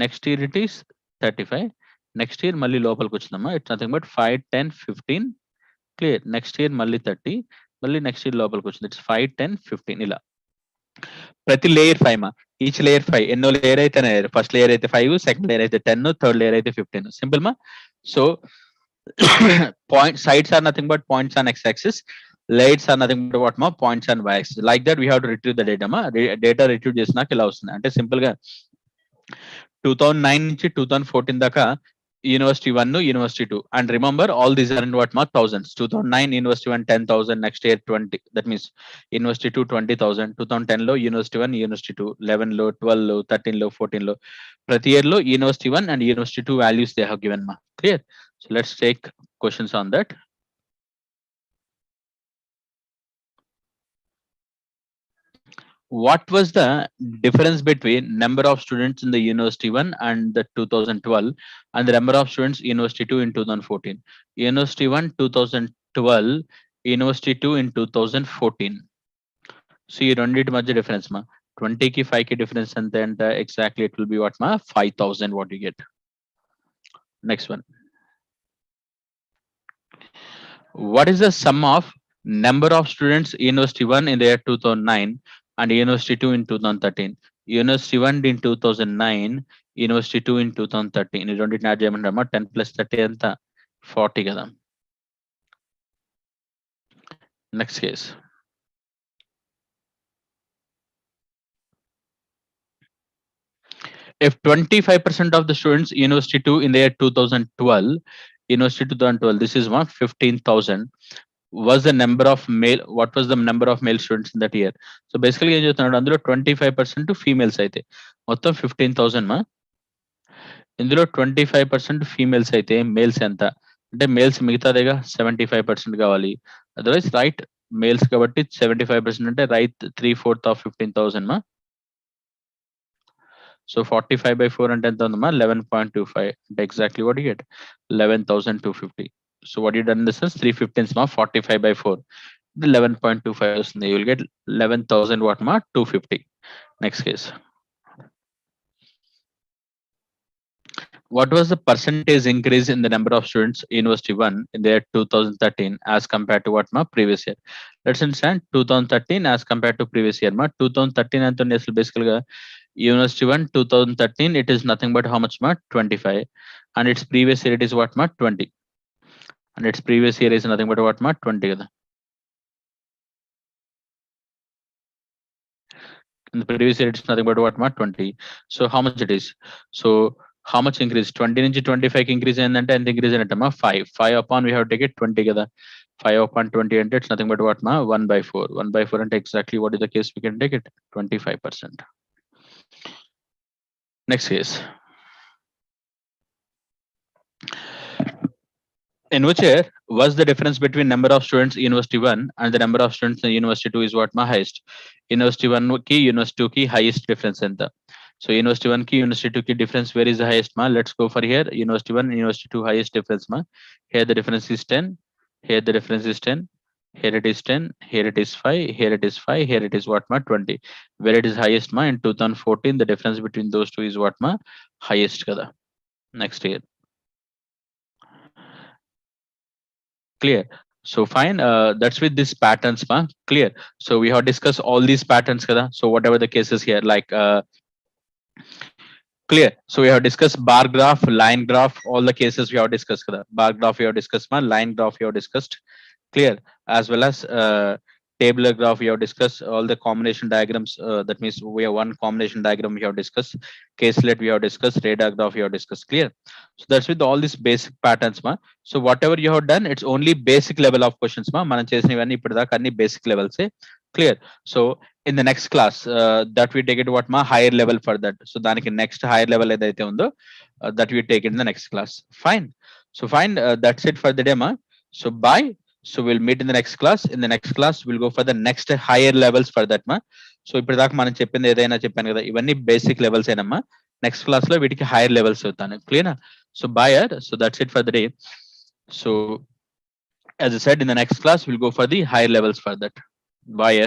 next year it is 35 next year మళ్ళీ లోపలికి వచ్చిందమ్మా it's nothing but 5 10 15 clear next year మళ్ళీ 30 మళ్ళీ నెక్స్ట్ ఇయర్ లోపలికి వచ్చింది ఇట్స్ 5 10 15 ఇలా ప్రతి లేయర్ 5 మా ఈచ్ లేయర్ 5 ఎన్నో లేయర్ అయితే ఫస్ట్ లేయర్ అయితే 5 సెకండ్ లేయర్ అయితే 10 థర్డ్ లేయర్ అయితే 15 సింపుల్ మా so point sides are nothing but points on x-axis layers are nothing but what ma points on y-axis like that we have to retrieve the data ma data retrieve చేసినాక ఇలా వస్తుంది అంటే simple గా 2009 నుంచి 2014 దాకా university 1 university 2 and remember all these are in what మా thousands 2009 university 1 10,000 next year 20 that means university 2 20,000 2010 లో university 1 university 2 11 లో 12 లో 13 లో 14 లో ప్రతి ఇయర్ లో university 1 and university 2 values they have given మా clear so let's take questions on that. What was the difference between number of students in the university 1 and the 2012 and the number of students university 2 in 2014? University 1 2012, university 2 in 2014. So you don't need much difference ma 20 ki 5 ki difference and then exactly it will be what ma 5,000 what you get. Next one. What is the sum of number of students university 1 in the year 2009 and university 2 in 2013? University 1 in 2009, university 2 in 2013. You don't need to add 10 plus 30 anta 40 kada. Next case. If 25% of the students university 2 in the year 2012, university 2012, this is 15,000. Was the number of male, what was the number of male students in that year? So basically ఏం చెప్తున్నాడు అందులో 25% females అయితే మొత్తం 15,000 మా ఇందులో 25% females అయితే males ఎంత అంటే మేల్స్ మిగతాదేగా 75% కావాలి అదర్వైజ్ రైట్ మేల్స్ కాబట్టి 75% అంటే రైట్ 3/4 of 15,000 మా సో 45 by 4 అంటే ఎంత ఉందమ్మా 11.25 అంటే exactly what you get 11,250. So what you done in this is 315 ma 45 by 4 11.25 వస్తుంది you will get 11,000 what ma 250. Next case. What was the percentage increase in the number of students university 1 in the year 2013 as compared to what ma previous year? Let's understand 2013 as compared to previous year ma 2013 అంత అసలు బేసికల్ గా university 1 2013 it is nothing but how much ma 25 and its previous year it is what ma 20 and its previous year is nothing but what ma 20 kada. In the previous year it's nothing but what ma 20. So how much it is? So how much increase 20 నుంచి 25 కి increase అయిందంటే ఎంత increase అయినట్టమ్మా 5 upon we have to take it 20 కదా 5 upon 20 అంటే it's nothing but what ma 1/4 1/4 అంటే exactly what is the case we can take it 25%. Next case. In which year was the difference between number of students university 1 and the number of students in university 2 is what ma highest? University 1 ki university 2 ki highest difference enta. So university 1 ki university 2 ki difference where is the highest ma? Let's go for here university 1 university 2 highest difference ma. Here the difference is 10, here the difference is 10, here it is 10, here it is 5, here it is 5, here it is what ma 20. Where it is highest ma in 2014 the difference between those two is what ma highest kada. Next year. Clear. So fine, that's with these patterns ma clear. So we have discussed all these patterns kada. So whatever the cases here like clear. So we have discussed bar graph, line graph, all the cases we have discussed kada. Bar graph we have discussed ma, line graph we have discussed clear, as well as tabular graph we have discussed, all the combination diagrams, that means we have one combination diagram we have discussed, caselet we have discussed, radar graph we have discussed. Clear? So that's with all these basic patterns ma. So whatever you have done, it's only basic level of questions ma. మనం చేసినవన్నీ ఇప్పటిదాకా అన్ని basic levels. Clear? So in the next class, that we take it what ma higher level for that. So దానికి next higher level ఏదైతే ఉందో, that we take it in the next class. Fine. So fine, that's it for the day ma. So bye. So we'll meet in the next class. In the next class, we'll go for the next higher levels for that ma. So ఇప్పటిదాకా మనం చెప్పింది ఏదైనా చెప్పాను కదా, ఇవన్నీ basic levels ఏనమ్మా. Next class లో వీటికి హైయర్ లెవెల్స్ అవుతాను. Clear? So bye. So that's it for the day. So as I said, in the next class we'll go for the higher levels for that. Bye.